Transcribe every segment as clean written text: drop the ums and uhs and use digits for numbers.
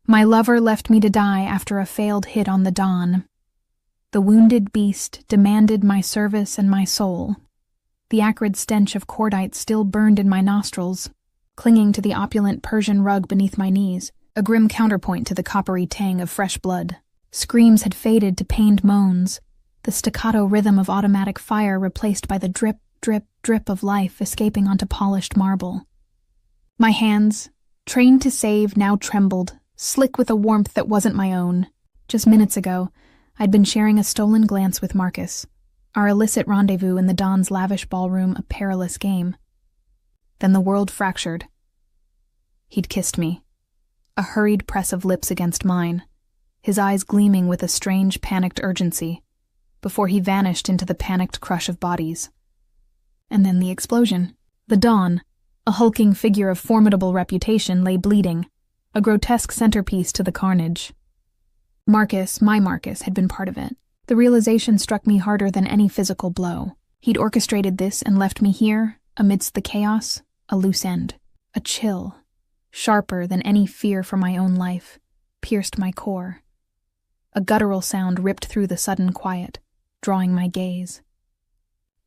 My lover left me to die after a failed hit on the Don. The wounded beast demanded my service and my soul. The acrid stench of cordite still burned in my nostrils, clinging to the opulent Persian rug beneath my knees, a grim counterpoint to the coppery tang of fresh blood. Screams had faded to pained moans, the staccato rhythm of automatic fire replaced by the drip, drip, drip of life escaping onto polished marble. My hands, trained to save, now trembled, slick with a warmth that wasn't my own. Just minutes ago, I'd been sharing a stolen glance with Marcus, our illicit rendezvous in the Don's lavish ballroom a perilous game. Then the world fractured. He'd kissed me, a hurried press of lips against mine, his eyes gleaming with a strange, panicked urgency, before he vanished into the panicked crush of bodies. And then the explosion. The Don, a hulking figure of formidable reputation, lay bleeding, a grotesque centerpiece to the carnage. Marcus, my Marcus, had been part of it. The realization struck me harder than any physical blow. He'd orchestrated this and left me here, amidst the chaos, a loose end. A chill, sharper than any fear for my own life, pierced my core. A guttural sound ripped through the sudden quiet, drawing my gaze.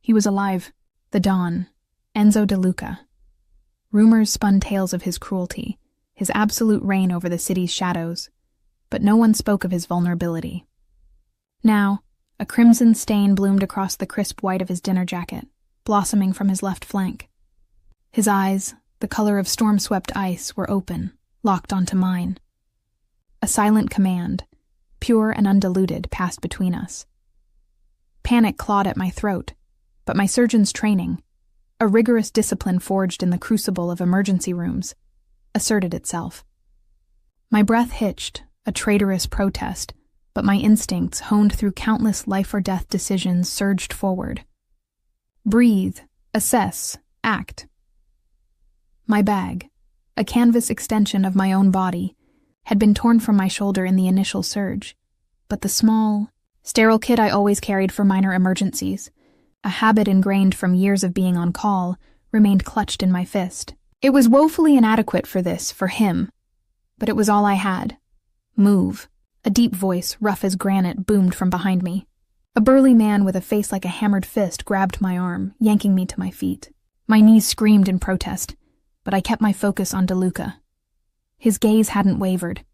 He was alive. The Don, Enzo De Luca. Rumors spun tales of his cruelty, his absolute reign over the city's shadows, but no one spoke of his vulnerability. Now, a crimson stain bloomed across the crisp white of his dinner jacket, blossoming from his left flank. His eyes, the color of storm-swept ice, were open, locked onto mine. A silent command, pure and undiluted, passed between us. Panic clawed at my throat, but my surgeon's training, a rigorous discipline forged in the crucible of emergency rooms, asserted itself. My breath hitched, a traitorous protest, but my instincts, honed through countless life-or-death decisions, surged forward. Breathe, assess, act. My bag, a canvas extension of my own body, had been torn from my shoulder in the initial surge, but the small, sterile kit I always carried for minor emergencies, a habit ingrained from years of being on call, remained clutched in my fist. It was woefully inadequate for him, but it was all I had. Move. A deep voice, rough as granite, boomed from behind me. A burly man with a face like a hammered fist grabbed my arm, yanking me to my feet. My knees screamed in protest, but I kept my focus on De Luca. His gaze hadn't wavered.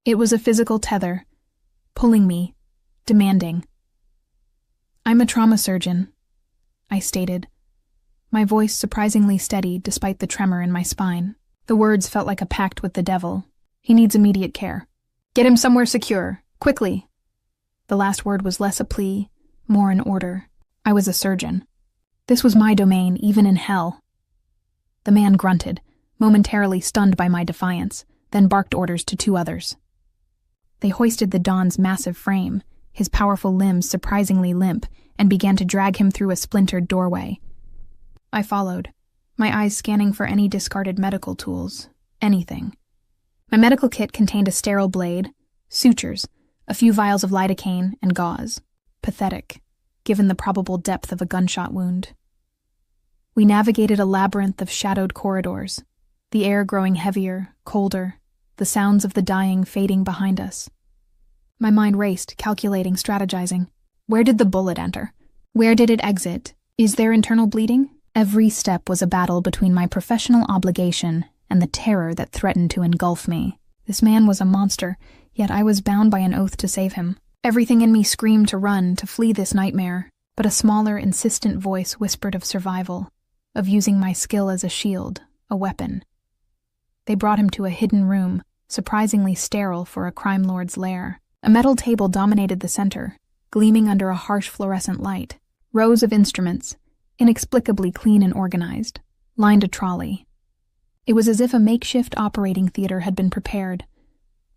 It was a physical tether, pulling me, demanding. "I'm a trauma surgeon," I stated, my voice surprisingly steady despite the tremor in my spine. The words felt like a pact with the devil. "He needs immediate care. Get him somewhere secure, quickly." The last word was less a plea, more an order. I was a surgeon. This was my domain, even in hell. The man grunted, momentarily stunned by my defiance, then barked orders to two others. They hoisted the Don's massive frame, his powerful limbs surprisingly limp, and began to drag him through a splintered doorway. I followed, my eyes scanning for any discarded medical tools, anything. My medical kit contained a sterile blade, sutures, a few vials of lidocaine, and gauze. Pathetic, given the probable depth of a gunshot wound. We navigated a labyrinth of shadowed corridors, the air growing heavier, colder, the sounds of the dying fading behind us. My mind raced, calculating, strategizing. Where did the bullet enter? Where did it exit? Is there internal bleeding? Every step was a battle between my professional obligation and the terror that threatened to engulf me. This man was a monster, yet I was bound by an oath to save him. Everything in me screamed to run, to flee this nightmare, but a smaller, insistent voice whispered of survival, of using my skill as a shield, a weapon. They brought him to a hidden room, surprisingly sterile for a crime lord's lair. A metal table dominated the center, gleaming under a harsh fluorescent light. Rows of instruments, inexplicably clean and organized, lined a trolley. It was as if a makeshift operating theater had been prepared,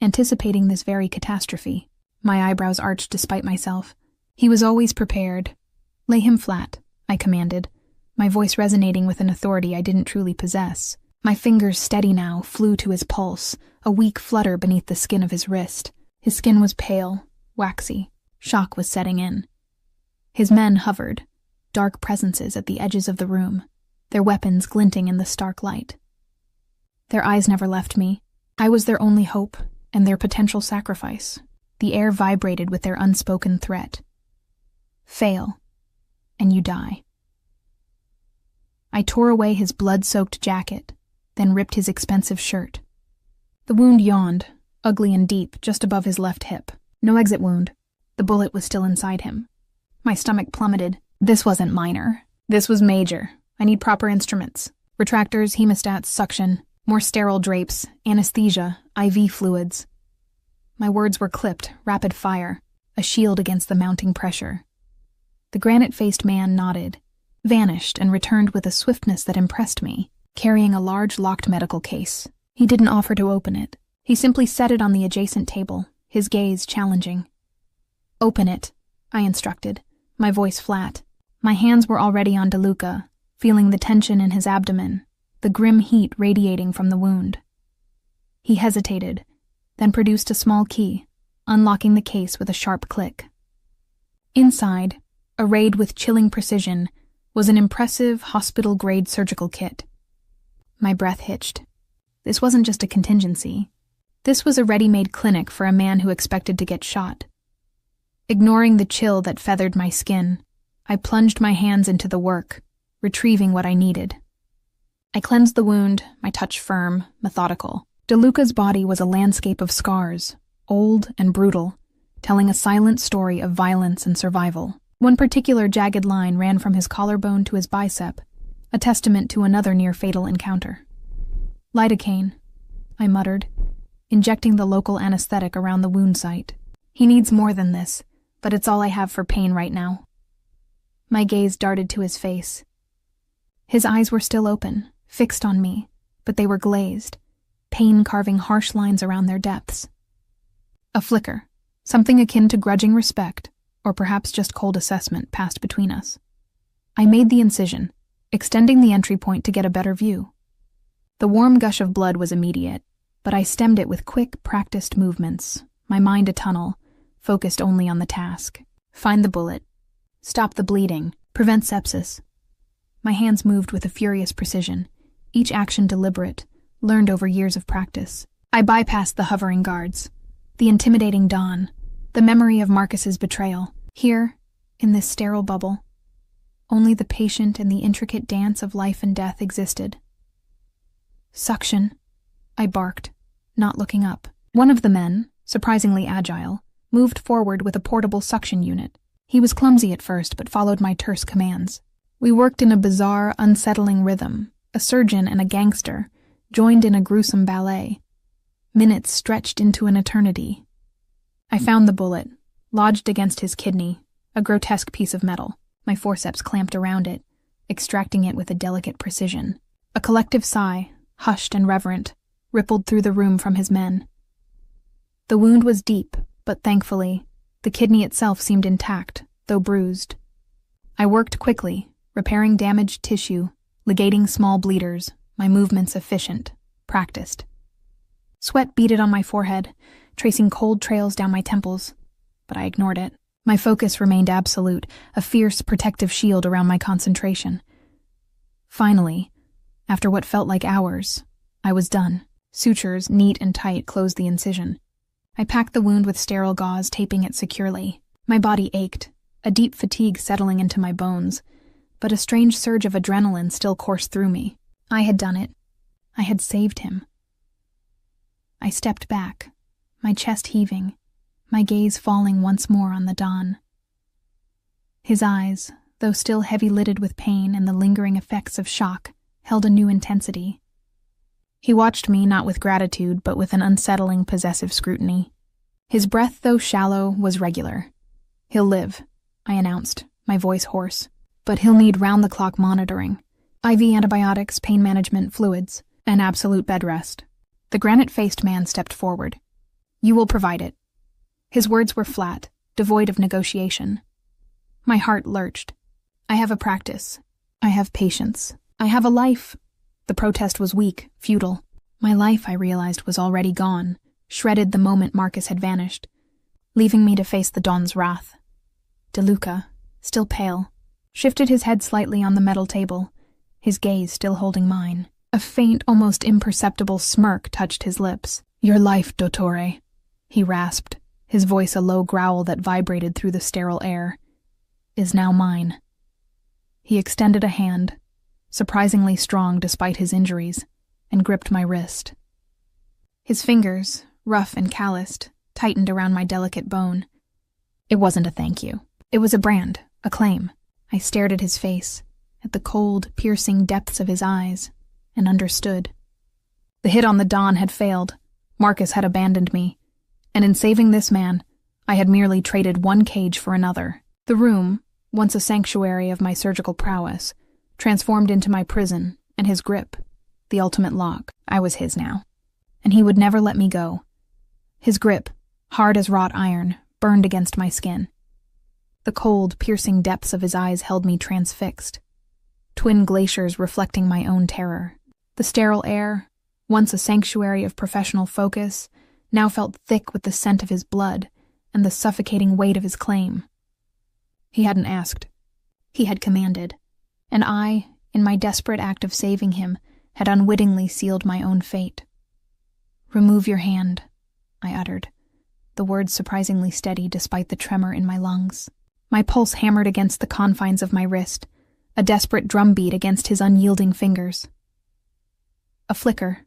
anticipating this very catastrophe. My eyebrows arched despite myself. He was always prepared. "Lay him flat," I commanded, my voice resonating with an authority I didn't truly possess. My fingers, steady now, flew to his pulse, a weak flutter beneath the skin of his wrist. His skin was pale, waxy. Shock was setting in. His men hovered, dark presences at the edges of the room, their weapons glinting in the stark light. Their eyes never left me. I was their only hope, and their potential sacrifice. The air vibrated with their unspoken threat. Fail, and you die. I tore away his blood-soaked jacket, then ripped his expensive shirt. The wound yawned, ugly and deep, just above his left hip. No exit wound. The bullet was still inside him. My stomach plummeted. This wasn't minor. This was major. I need proper instruments. Retractors, hemostats, suction, more sterile drapes, anesthesia, IV fluids. My words were clipped, rapid fire, a shield against the mounting pressure. The granite-faced man nodded, vanished, and returned with a swiftness that impressed me, carrying a large locked medical case. He didn't offer to open it. He simply set it on the adjacent table, his gaze challenging. "Open it," I instructed, my voice flat. My hands were already on DeLuca, feeling the tension in his abdomen, the grim heat radiating from the wound. He hesitated, then produced a small key, unlocking the case with a sharp click. Inside, arrayed with chilling precision, was an impressive hospital-grade surgical kit. My breath hitched. This wasn't just a contingency. This was a ready-made clinic for a man who expected to get shot. Ignoring the chill that feathered my skin, I plunged my hands into the work, retrieving what I needed. I cleansed the wound, my touch firm, methodical. DeLuca's body was a landscape of scars, old and brutal, telling a silent story of violence and survival. One particular jagged line ran from his collarbone to his bicep, a testament to another near-fatal encounter. "Lidocaine," I muttered, injecting the local anesthetic around the wound site. "He needs more than this, but it's all I have for pain right now." My gaze darted to his face. His eyes were still open, fixed on me, but they were glazed, pain carving harsh lines around their depths. A flicker, something akin to grudging respect, or perhaps just cold assessment, passed between us. I made the incision, extending the entry point to get a better view. The warm gush of blood was immediate, but I stemmed it with quick, practiced movements, my mind a tunnel, focused only on the task. Find the bullet. Stop the bleeding. Prevent sepsis. My hands moved with a furious precision, each action deliberate, learned over years of practice. I bypassed the hovering guards, the intimidating dawn, the memory of Marcus's betrayal. Here, in this sterile bubble, only the patient and the intricate dance of life and death existed. "Suction," I barked, not looking up. One of the men, surprisingly agile, moved forward with a portable suction unit. He was clumsy at first, but followed my terse commands. We worked in a bizarre, unsettling rhythm, a surgeon and a gangster, joined in a gruesome ballet. Minutes stretched into an eternity. I found the bullet, lodged against his kidney, a grotesque piece of metal. My forceps clamped around it, extracting it with a delicate precision. A collective sigh, hushed and reverent, rippled through the room from his men. The wound was deep, but thankfully, the kidney itself seemed intact, though bruised. I worked quickly, repairing damaged tissue, ligating small bleeders, my movements efficient, practiced. Sweat beaded on my forehead, tracing cold trails down my temples, but I ignored it. My focus remained absolute, a fierce protective shield around my concentration. Finally, after what felt like hours, I was done. Sutures, neat and tight, closed the incision. I packed the wound with sterile gauze, taping it securely. My body ached, a deep fatigue settling into my bones, but a strange surge of adrenaline still coursed through me. I had done it. I had saved him. I stepped back, my chest heaving, my gaze falling once more on the Don. His eyes, though still heavy-lidded with pain and the lingering effects of shock, held a new intensity. He watched me not with gratitude, but with an unsettling, possessive scrutiny. His breath, though shallow, was regular. "He'll live," I announced, my voice hoarse. "But he'll need round-the-clock monitoring. IV antibiotics, pain management, fluids, and absolute bed rest." The granite-faced man stepped forward. "You will provide it." His words were flat, devoid of negotiation. My heart lurched. I have a practice. I have patience. I have a life. The protest was weak, futile. My life, I realized, was already gone, shredded the moment Marcus had vanished, leaving me to face the Don's wrath. DeLuca, still pale, shifted his head slightly on the metal table, his gaze still holding mine. A faint, almost imperceptible smirk touched his lips. Your life, Dottore, he rasped, his voice a low growl that vibrated through the sterile air, is now mine. He extended a hand, surprisingly strong despite his injuries, and gripped my wrist. His fingers, rough and calloused, tightened around my delicate bone. It wasn't a thank you. It was a brand, a claim. I stared at his face, at the cold, piercing depths of his eyes, and understood. The hit on the Don had failed. Marcus had abandoned me, and in saving this man, I had merely traded one cage for another. The room, once a sanctuary of my surgical prowess, transformed into my prison, and his grip, the ultimate lock. I was his now, and he would never let me go. His grip, hard as wrought iron, burned against my skin. The cold, piercing depths of his eyes held me transfixed, twin glaciers reflecting my own terror. The sterile air, once a sanctuary of professional focus, now felt thick with the scent of his blood and the suffocating weight of his claim. He hadn't asked. He had commanded, and I, in my desperate act of saving him, had unwittingly sealed my own fate. "Remove your hand," I uttered, the words surprisingly steady despite the tremor in my lungs. My pulse hammered against the confines of my wrist, a desperate drumbeat against his unyielding fingers. A flicker,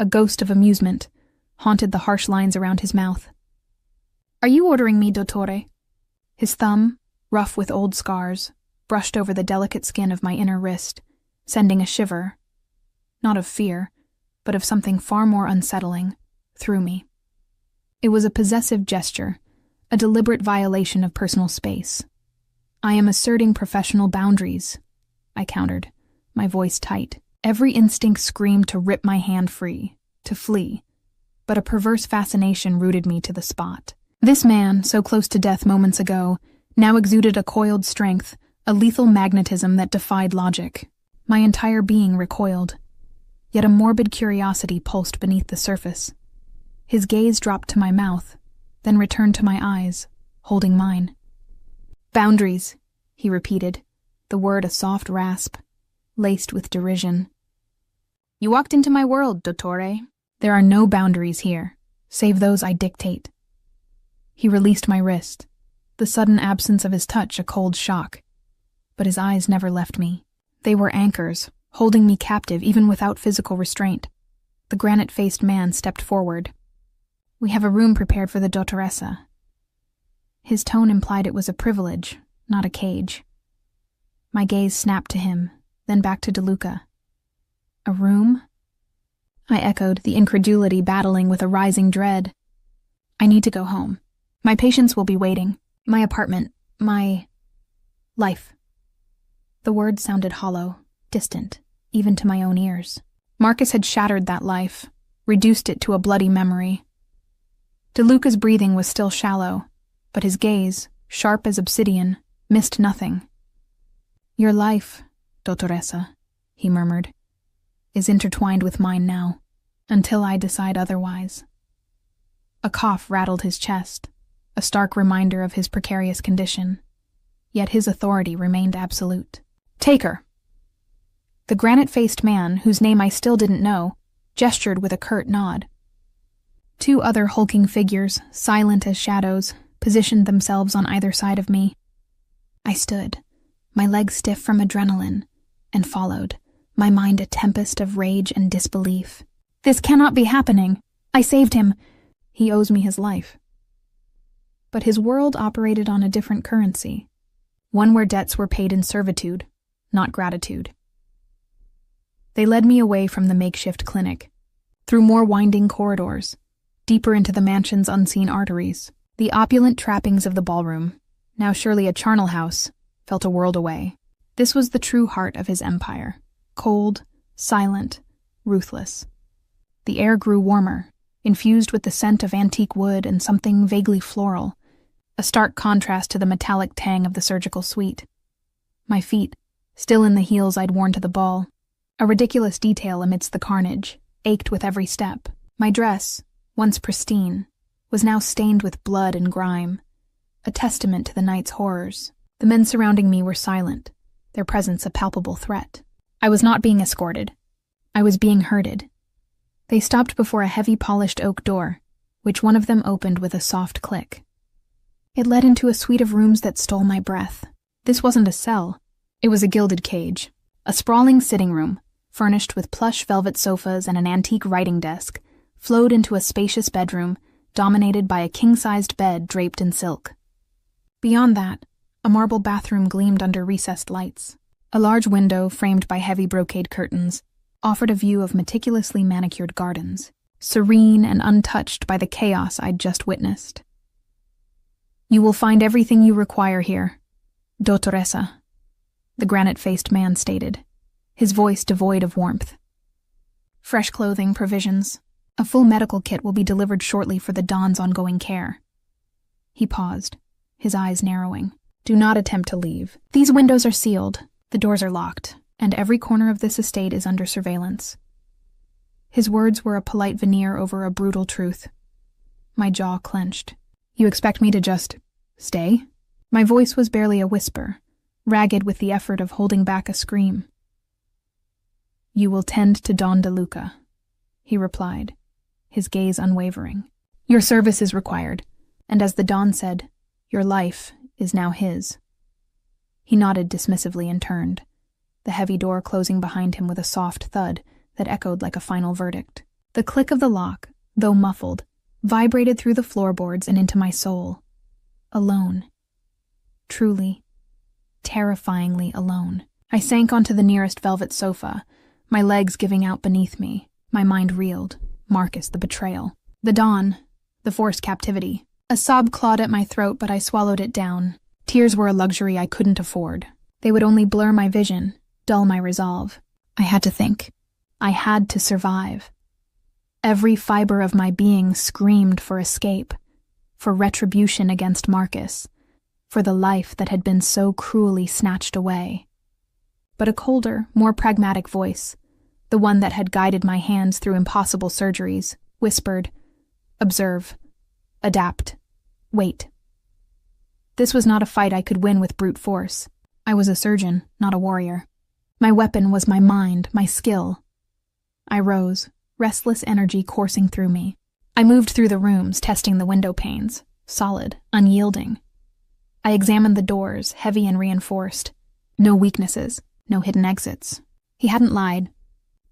a ghost of amusement, haunted the harsh lines around his mouth. "Are you ordering me, Dottore?" His thumb, rough with old scars, brushed over the delicate skin of my inner wrist, sending a shiver, not of fear, but of something far more unsettling, through me. It was a possessive gesture, a deliberate violation of personal space. "I am asserting professional boundaries," I countered, my voice tight. Every instinct screamed to rip my hand free, to flee, but a perverse fascination rooted me to the spot. This man, so close to death moments ago, now exuded a coiled strength, a lethal magnetism that defied logic. My entire being recoiled, yet a morbid curiosity pulsed beneath the surface. His gaze dropped to my mouth, then returned to my eyes, holding mine. "Boundaries," he repeated, the word a soft rasp, laced with derision. "You walked into my world, Dottore. There are no boundaries here, save those I dictate." He released my wrist, the sudden absence of his touch a cold shock, but his eyes never left me. They were anchors, holding me captive even without physical restraint. The granite-faced man stepped forward. "We have a room prepared for the dottoressa." His tone implied it was a privilege, not a cage. My gaze snapped to him, then back to DeLuca. "A room?" I echoed, the incredulity battling with a rising dread. "I need to go home. My patients will be waiting. My apartment, my life." The words sounded hollow, distant, even to my own ears. Marcus had shattered that life, reduced it to a bloody memory. DeLuca's breathing was still shallow, but his gaze, sharp as obsidian, missed nothing. "Your life, Dottoressa," he murmured, "is intertwined with mine now, until I decide otherwise." A cough rattled his chest, a stark reminder of his precarious condition, yet his authority remained absolute. "Take her." The granite-faced man, whose name I still didn't know, gestured with a curt nod. Two other hulking figures, silent as shadows, positioned themselves on either side of me. I stood, my legs stiff from adrenaline, and followed, my mind a tempest of rage and disbelief. "This cannot be happening. I saved him. He owes me his life." But his world operated on a different currency, one where debts were paid in servitude, not gratitude. They led me away from the makeshift clinic, through more winding corridors, deeper into the mansion's unseen arteries. The opulent trappings of the ballroom, now surely a charnel house, felt a world away. This was the true heart of his empire, cold, silent, ruthless. The air grew warmer, infused with the scent of antique wood and something vaguely floral, a stark contrast to the metallic tang of the surgical suite. My feet, still in the heels I'd worn to the ball, a ridiculous detail amidst the carnage, ached with every step. My dress, once pristine, was now stained with blood and grime, a testament to the night's horrors. The men surrounding me were silent, their presence a palpable threat. I was not being escorted. I was being herded. They stopped before a heavy polished oak door, which one of them opened with a soft click. It led into a suite of rooms that stole my breath. This wasn't a cell. It was a gilded cage. A sprawling sitting room, furnished with plush velvet sofas and an antique writing desk, flowed into a spacious bedroom, dominated by a king-sized bed draped in silk. Beyond that, a marble bathroom gleamed under recessed lights. A large window, framed by heavy brocade curtains, offered a view of meticulously manicured gardens, serene and untouched by the chaos I'd just witnessed. "You will find everything you require here, Dottoressa," the granite-faced man stated, his voice devoid of warmth. "Fresh clothing, provisions. A full medical kit will be delivered shortly for the Don's ongoing care." He paused, his eyes narrowing. "Do not attempt to leave. These windows are sealed, the doors are locked, and every corner of this estate is under surveillance." His words were a polite veneer over a brutal truth. My jaw clenched. "You expect me to just stay?" My voice was barely a whisper, ragged with the effort of holding back a scream. "You will tend to Don DeLuca," he replied, his gaze unwavering. "Your service is required, and as the Don said, your life is now his." He nodded dismissively and turned, the heavy door closing behind him with a soft thud that echoed like a final verdict. The click of the lock, though muffled, vibrated through the floorboards and into my soul. Alone. Truly, terrifyingly alone. I sank onto the nearest velvet sofa, my legs giving out beneath me. My mind reeled. Marcus, the betrayal. The Don, the forced captivity. A sob clawed at my throat, but I swallowed it down. Tears were a luxury I couldn't afford. They would only blur my vision, dull my resolve. I had to think. I had to survive. Every fiber of my being screamed for escape, for retribution against Marcus, for the life that had been so cruelly snatched away. But a colder, more pragmatic voice, the one that had guided my hands through impossible surgeries, whispered, "Observe. Adapt. Wait." This was not a fight I could win with brute force. I was a surgeon, not a warrior. My weapon was my mind, my skill. I rose, restless energy coursing through me. I moved through the rooms, testing the window panes, solid, unyielding. I examined the doors, heavy and reinforced. No weaknesses, no hidden exits. He hadn't lied.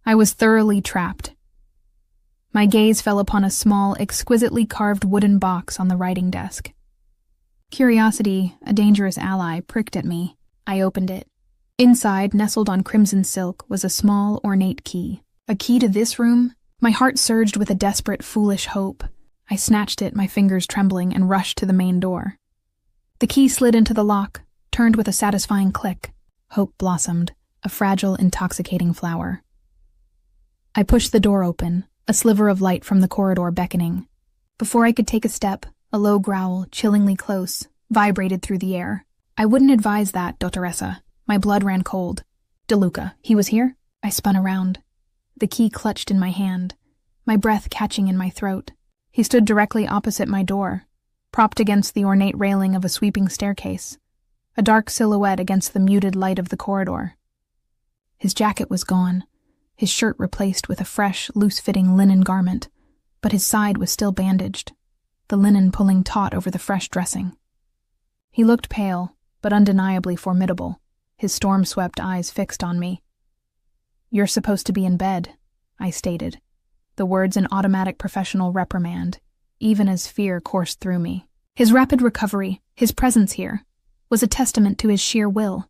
I was thoroughly trapped. My gaze fell upon a small, exquisitely carved wooden box on the writing desk. Curiosity, a dangerous ally, pricked at me. I opened it. Inside, nestled on crimson silk, was a small, ornate key. A key to this room? My heart surged with a desperate, foolish hope. I snatched it, my fingers trembling, and rushed to the main door. The key slid into the lock, turned with a satisfying click. Hope blossomed, a fragile, intoxicating flower. I pushed the door open, a sliver of light from the corridor beckoning. Before I could take a step, a low growl, chillingly close, vibrated through the air. I wouldn't advise that, Dottoressa. My blood ran cold. DeLuca, he was here? I spun around. The key clutched in my hand, my breath catching in my throat. He stood directly opposite my door, propped against the ornate railing of a sweeping staircase, a dark silhouette against the muted light of the corridor. His jacket was gone, his shirt replaced with a fresh, loose-fitting linen garment, but his side was still bandaged, the linen pulling taut over the fresh dressing. He looked pale, but undeniably formidable, his storm-swept eyes fixed on me. "You're supposed to be in bed," I stated, the words an automatic professional reprimand, even as fear coursed through me. His rapid recovery, his presence here, was a testament to his sheer will,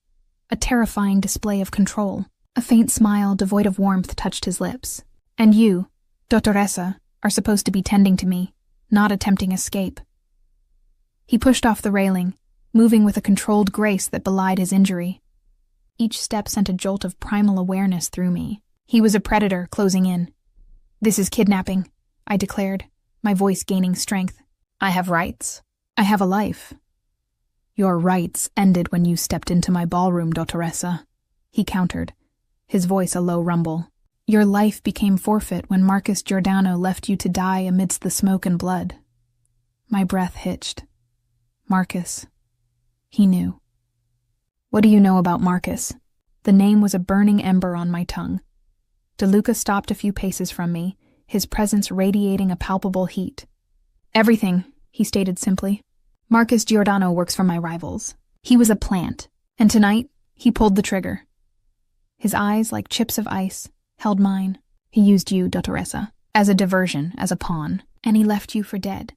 a terrifying display of control. A faint smile devoid of warmth touched his lips. "And you, Dottoressa, are supposed to be tending to me, not attempting escape." He pushed off the railing, moving with a controlled grace that belied his injury. Each step sent a jolt of primal awareness through me. He was a predator closing in. "This is kidnapping," I declared, my voice gaining strength. "I have rights. I have a life." "Your rights ended when you stepped into my ballroom, Dottoressa," he countered, his voice a low rumble. "Your life became forfeit when Marcus Giordano left you to die amidst the smoke and blood." My breath hitched. Marcus. He knew. "What do you know about Marcus?" The name was a burning ember on my tongue. DeLuca stopped a few paces from me, his presence radiating a palpable heat. "Everything," he stated simply. "Marcus Giordano works for my rivals. He was a plant, and tonight he pulled the trigger." His eyes, like chips of ice, held mine. "He used you, Dottoressa, as a diversion, as a pawn, and he left you for dead."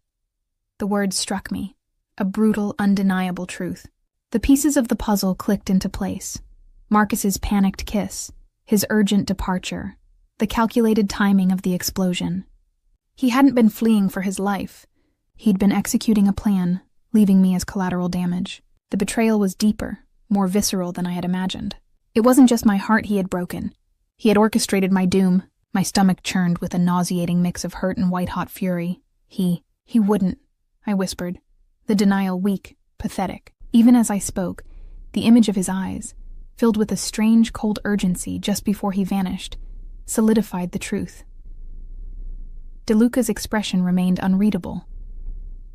The words struck me, a brutal, undeniable truth. The pieces of the puzzle clicked into place. Marcus's panicked kiss, his urgent departure, the calculated timing of the explosion. He hadn't been fleeing for his life. He'd been executing a plan, leaving me as collateral damage. The betrayal was deeper, more visceral than I had imagined. It wasn't just my heart he had broken. He had orchestrated my doom. My stomach churned with a nauseating mix of hurt and white-hot fury. He wouldn't, I whispered, the denial weak, pathetic. Even as I spoke, the image of his eyes, filled with a strange cold urgency just before he vanished, solidified the truth. DeLuca's expression remained unreadable,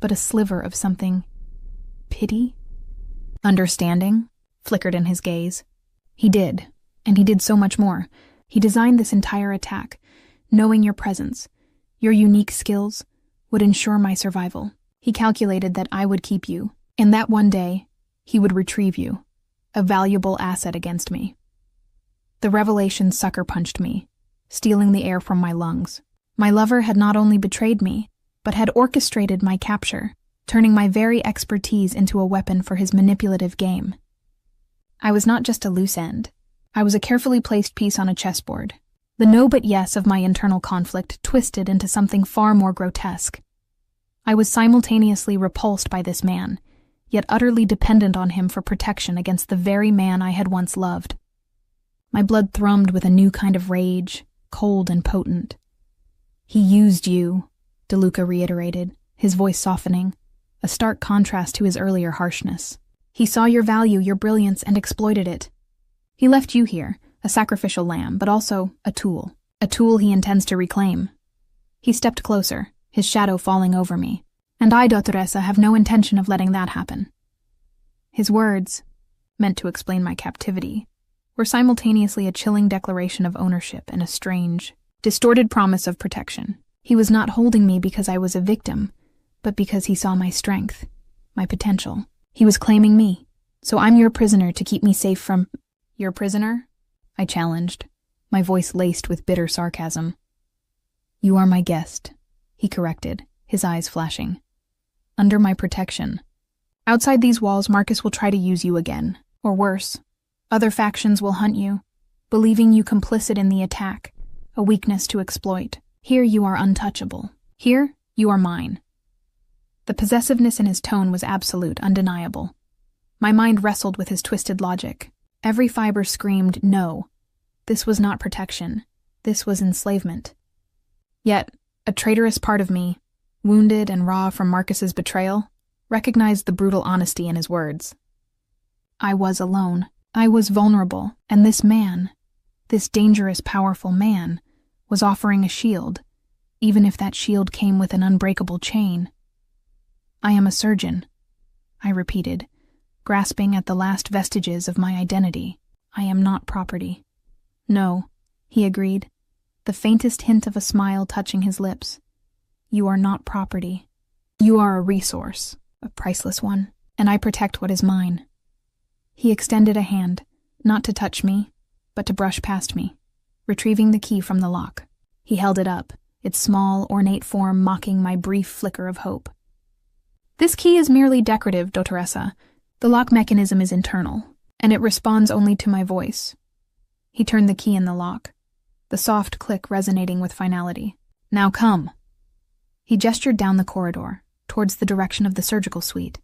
but a sliver of something. Pity? Understanding? Flickered in his gaze. He did, and he did so much more. He designed this entire attack, knowing your presence, your unique skills, would ensure my survival. He calculated that I would keep you, and that one day, he would retrieve you, a valuable asset against me. The revelation sucker-punched me, stealing the air from my lungs. My lover had not only betrayed me, but had orchestrated my capture, turning my very expertise into a weapon for his manipulative game. I was not just a loose end. I was a carefully placed piece on a chessboard. The no but yes of my internal conflict twisted into something far more grotesque. I was simultaneously repulsed by this man, yet utterly dependent on him for protection against the very man I had once loved. My blood thrummed with a new kind of rage, cold and potent. "He used you," DeLuca reiterated, his voice softening, a stark contrast to his earlier harshness. "He saw your value, your brilliance, and exploited it. He left you here, a sacrificial lamb, but also a tool he intends to reclaim." He stepped closer, his shadow falling over me. "And I, Dottoressa, have no intention of letting that happen." His words, meant to explain my captivity, were simultaneously a chilling declaration of ownership and a strange, distorted promise of protection. He was not holding me because I was a victim, but because he saw my strength, my potential. He was claiming me, so I'm your prisoner to keep me safe from— "Your prisoner?" I challenged, my voice laced with bitter sarcasm. "You are my guest," he corrected, his eyes flashing. "Under my protection. Outside these walls, Marcus will try to use you again, or worse. Other factions will hunt you, believing you complicit in the attack, a weakness to exploit. Here you are untouchable. Here you are mine." The possessiveness in his tone was absolute, undeniable. My mind wrestled with his twisted logic. Every fiber screamed, no. This was not protection. This was enslavement. Yet, a traitorous part of me, wounded and raw from Marcus's betrayal, recognized the brutal honesty in his words. I was alone. I was vulnerable, and this man, this dangerous, powerful man, was offering a shield, even if that shield came with an unbreakable chain. "I am a surgeon," I repeated, grasping at the last vestiges of my identity. "I am not property." "No," he agreed, the faintest hint of a smile touching his lips. "You are not property. You are a resource, a priceless one, and I protect what is mine." He extended a hand, not to touch me, but to brush past me, retrieving the key from the lock. He held it up, its small, ornate form mocking my brief flicker of hope. "This key is merely decorative, Dottoressa. The lock mechanism is internal, and it responds only to my voice." He turned the key in the lock, the soft click resonating with finality. "Now come." He gestured down the corridor, towards the direction of the surgical suite.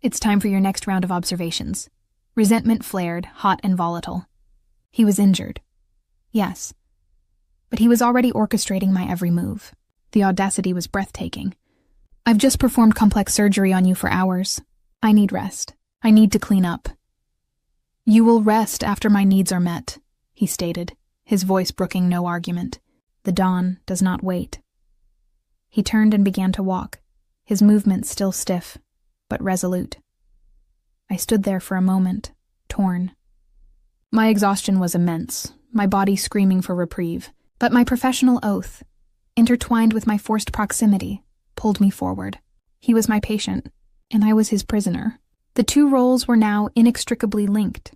"It's time for your next round of observations." Resentment flared, hot and volatile. He was injured. Yes. But he was already orchestrating my every move. The audacity was breathtaking. "I've just performed complex surgery on you for hours. I need rest. I need to clean up." "You will rest after my needs are met," he stated, his voice brooking no argument. "The dawn does not wait." He turned and began to walk, his movements still stiff, but resolute. I stood there for a moment, torn. My exhaustion was immense, my body screaming for reprieve, but my professional oath, intertwined with my forced proximity, pulled me forward. He was my patient, and I was his prisoner. The two roles were now inextricably linked.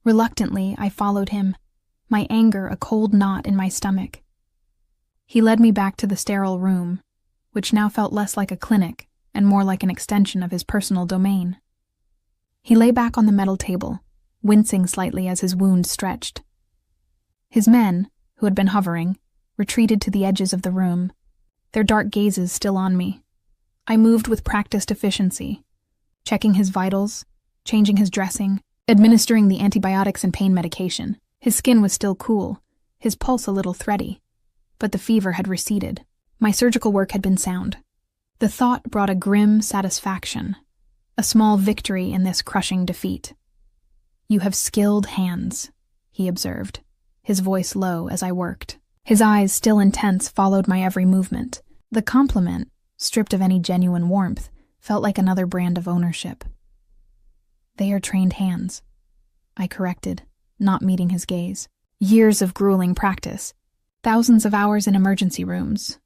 Reluctantly, I followed him, my anger a cold knot in my stomach. He led me back to the sterile room, which now felt less like a clinic and more like an extension of his personal domain. He lay back on the metal table, wincing slightly as his wound stretched. His men, who had been hovering, retreated to the edges of the room, their dark gazes still on me. I moved with practiced efficiency, checking his vitals, changing his dressing, administering the antibiotics and pain medication. His skin was still cool, his pulse a little thready, but the fever had receded. My surgical work had been sound. The thought brought a grim satisfaction, a small victory in this crushing defeat. "You have skilled hands," he observed, his voice low as I worked. His eyes, still intense, followed my every movement. The compliment, stripped of any genuine warmth, felt like another brand of ownership. "They are trained hands," I corrected, not meeting his gaze. "Years of grueling practice. Thousands of hours in emergency rooms."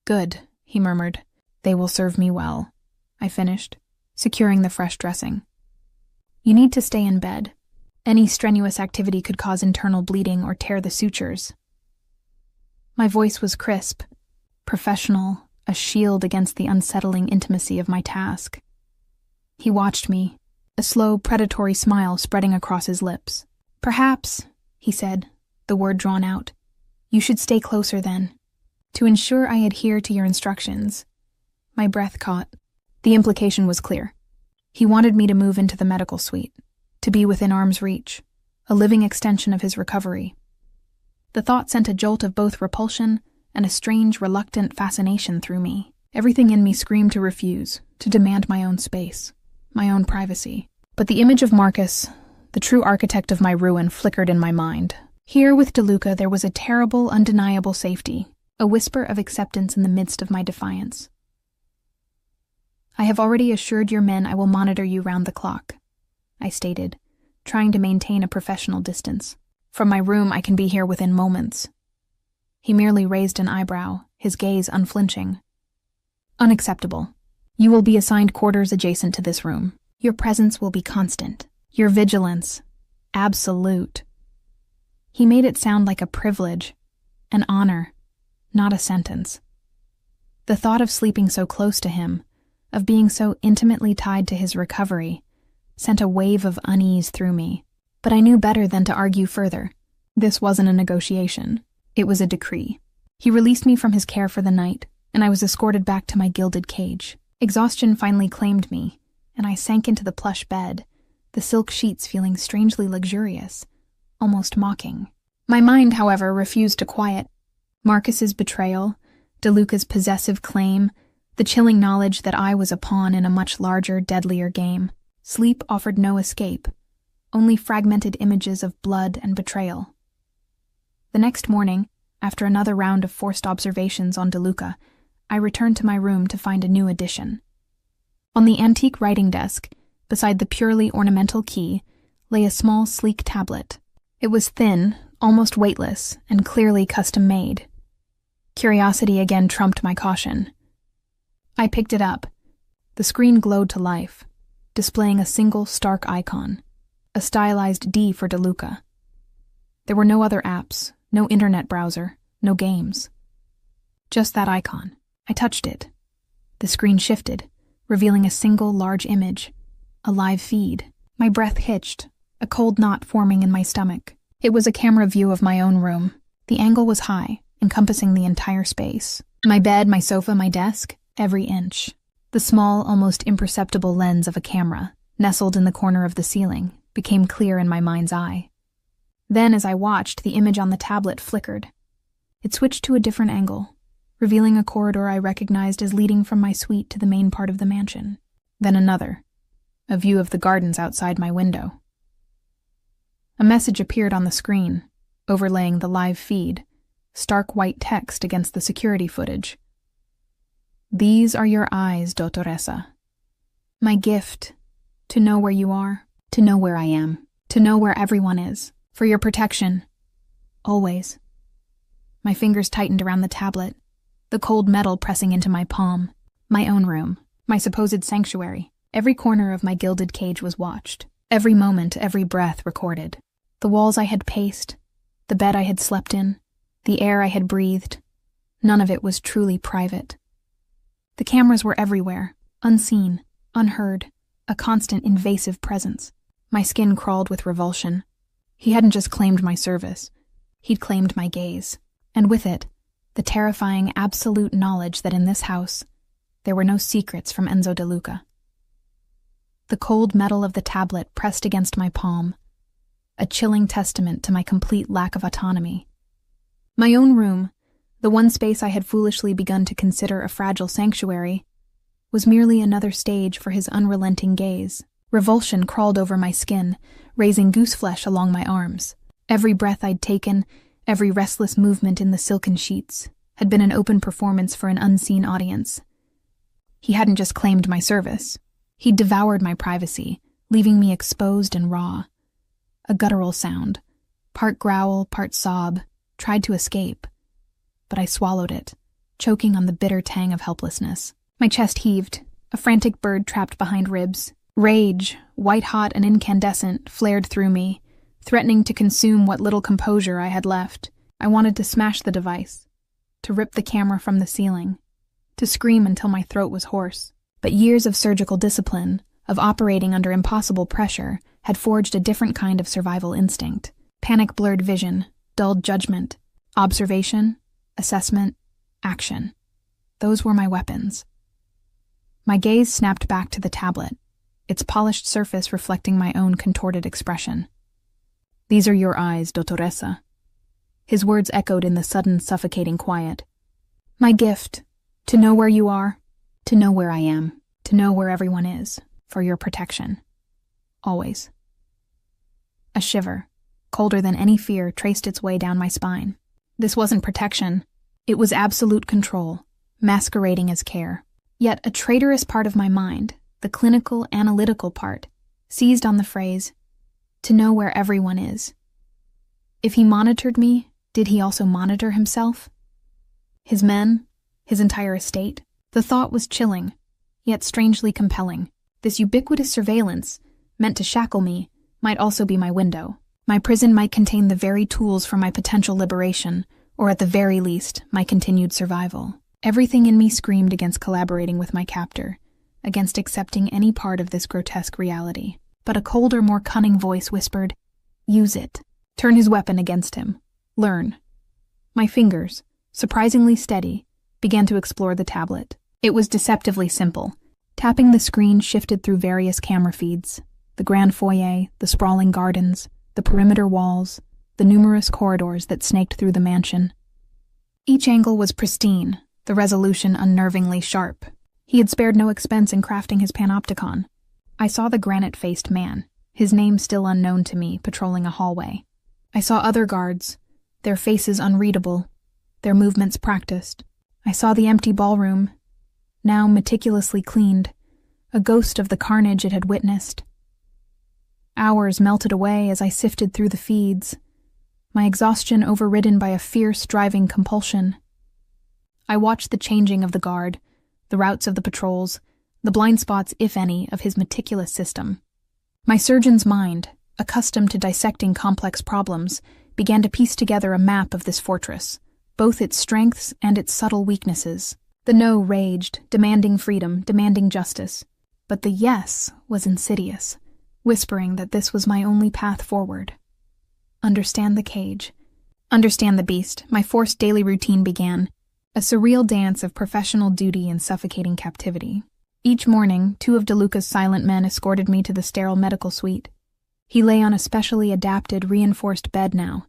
"Good," he murmured. "They will serve me well," I finished, securing the fresh dressing. "You need to stay in bed. Any strenuous activity could cause internal bleeding or tear the sutures." My voice was crisp, professional, a shield against the unsettling intimacy of my task. He watched me, a slow, predatory smile spreading across his lips. "Perhaps," he said, the word drawn out, "you should stay closer then, to ensure I adhere to your instructions." My breath caught. The implication was clear. He wanted me to move into the medical suite, to be within arm's reach, a living extension of his recovery. The thought sent a jolt of both repulsion and a strange, reluctant fascination through me. Everything in me screamed to refuse, to demand my own space, my own privacy. But the image of Marcus, the true architect of my ruin, flickered in my mind. Here with DeLuca there was a terrible, undeniable safety, a whisper of acceptance in the midst of my defiance. "I have already assured your men I will monitor you round the clock," I stated, trying to maintain a professional distance. "From my room I can be here within moments." He merely raised an eyebrow, his gaze unflinching. "Unacceptable. You will be assigned quarters adjacent to this room. Your presence will be constant. Your vigilance, absolute." He made it sound like a privilege, an honor, not a sentence. The thought of sleeping so close to him, of being so intimately tied to his recovery, sent a wave of unease through me. But I knew better than to argue further. This wasn't a negotiation. It was a decree. He released me from his care for the night, and I was escorted back to my gilded cage. Exhaustion finally claimed me, and I sank into the plush bed, the silk sheets feeling strangely luxurious, almost mocking. My mind, however, refused to quiet. Marcus's betrayal, DeLuca's possessive claim, the chilling knowledge that I was a pawn in a much larger, deadlier game. Sleep offered no escape, only fragmented images of blood and betrayal. The next morning, after another round of forced observations on DeLuca, I returned to my room to find a new addition. On the antique writing desk, beside the purely ornamental key, lay a small, sleek tablet. It was thin, almost weightless, and clearly custom-made. Curiosity again trumped my caution. I picked it up. The screen glowed to life, displaying a single stark icon, a stylized D for DeLuca. There were no other apps, no internet browser, no games. Just that icon. I touched it. The screen shifted, revealing a single large image, a live feed. My breath hitched, a cold knot forming in my stomach. It was a camera view of my own room. The angle was high, encompassing the entire space. My bed, my sofa, my desk, every inch. The small, almost imperceptible lens of a camera, nestled in the corner of the ceiling, became clear in my mind's eye. Then, as I watched, the image on the tablet flickered. It switched to a different angle, revealing a corridor I recognized as leading from my suite to the main part of the mansion. Then another, a view of the gardens outside my window. A message appeared on the screen, overlaying the live feed, stark white text against the security footage. "These are your eyes, Dottoressa. My gift, to know where you are, to know where I am, to know where everyone is, for your protection, always." My fingers tightened around the tablet, the cold metal pressing into my palm. My own room, my supposed sanctuary. Every corner of my gilded cage was watched. Every moment, every breath recorded. The walls I had paced, the bed I had slept in, the air I had breathed, none of it was truly private. The cameras were everywhere, unseen, unheard, a constant invasive presence. My skin crawled with revulsion. He hadn't just claimed my service, he'd claimed my gaze, and with it, the terrifying absolute knowledge that in this house, there were no secrets from Enzo De Luca. The cold metal of the tablet pressed against my palm, a chilling testament to my complete lack of autonomy. My own room, the one space I had foolishly begun to consider a fragile sanctuary, was merely another stage for his unrelenting gaze. Revulsion crawled over my skin, raising gooseflesh along my arms. Every breath I'd taken, every restless movement in the silken sheets, had been an open performance for an unseen audience. He hadn't just claimed my service. He'd devoured my privacy, leaving me exposed and raw. A guttural sound, part growl, part sob, tried to escape. But I swallowed it, choking on the bitter tang of helplessness. My chest heaved, a frantic bird trapped behind ribs. Rage, white-hot and incandescent, flared through me, threatening to consume what little composure I had left. I wanted to smash the device, to rip the camera from the ceiling, to scream until my throat was hoarse. But years of surgical discipline, of operating under impossible pressure, had forged a different kind of survival instinct. Panic-blurred vision, dulled judgment, observation, assessment, action. Those were my weapons. My gaze snapped back to the tablet, its polished surface reflecting my own contorted expression. "These are your eyes, Dottoressa." His words echoed in the sudden, suffocating quiet. "My gift, to know where you are, to know where I am, to know where everyone is, for your protection. Always." A shiver, colder than any fear, traced its way down my spine. This wasn't protection. It was absolute control, masquerading as care. Yet a traitorous part of my mind, the clinical, analytical part, seized on the phrase, "to know where everyone is." If he monitored me, did he also monitor himself? His men? His entire estate? The thought was chilling, yet strangely compelling. This ubiquitous surveillance, meant to shackle me, might also be my window. My prison might contain the very tools for my potential liberation, or at the very least, my continued survival. Everything in me screamed against collaborating with my captor, against accepting any part of this grotesque reality. But a colder, more cunning voice whispered, "Use it. Turn his weapon against him. Learn." My fingers, surprisingly steady, began to explore the tablet. It was deceptively simple. Tapping the screen shifted through various camera feeds, the grand foyer, the sprawling gardens, the perimeter walls, the numerous corridors that snaked through the mansion. Each angle was pristine, the resolution unnervingly sharp. He had spared no expense in crafting his panopticon. I saw the granite-faced man, his name still unknown to me, patrolling a hallway. I saw other guards, their faces unreadable, their movements practiced. I saw the empty ballroom, now meticulously cleaned, a ghost of the carnage it had witnessed. Hours melted away as I sifted through the feeds, my exhaustion overridden by a fierce, driving compulsion. I watched the changing of the guard, the routes of the patrols, the blind spots, if any, of his meticulous system. My surgeon's mind, accustomed to dissecting complex problems, began to piece together a map of this fortress, both its strengths and its subtle weaknesses. The no raged, demanding freedom, demanding justice. But the yes was insidious, whispering that this was my only path forward. Understand the cage. Understand the beast. My forced daily routine began, a surreal dance of professional duty and suffocating captivity. Each morning, 2 of De Luca's silent men escorted me to the sterile medical suite. He lay on a specially adapted, reinforced bed now,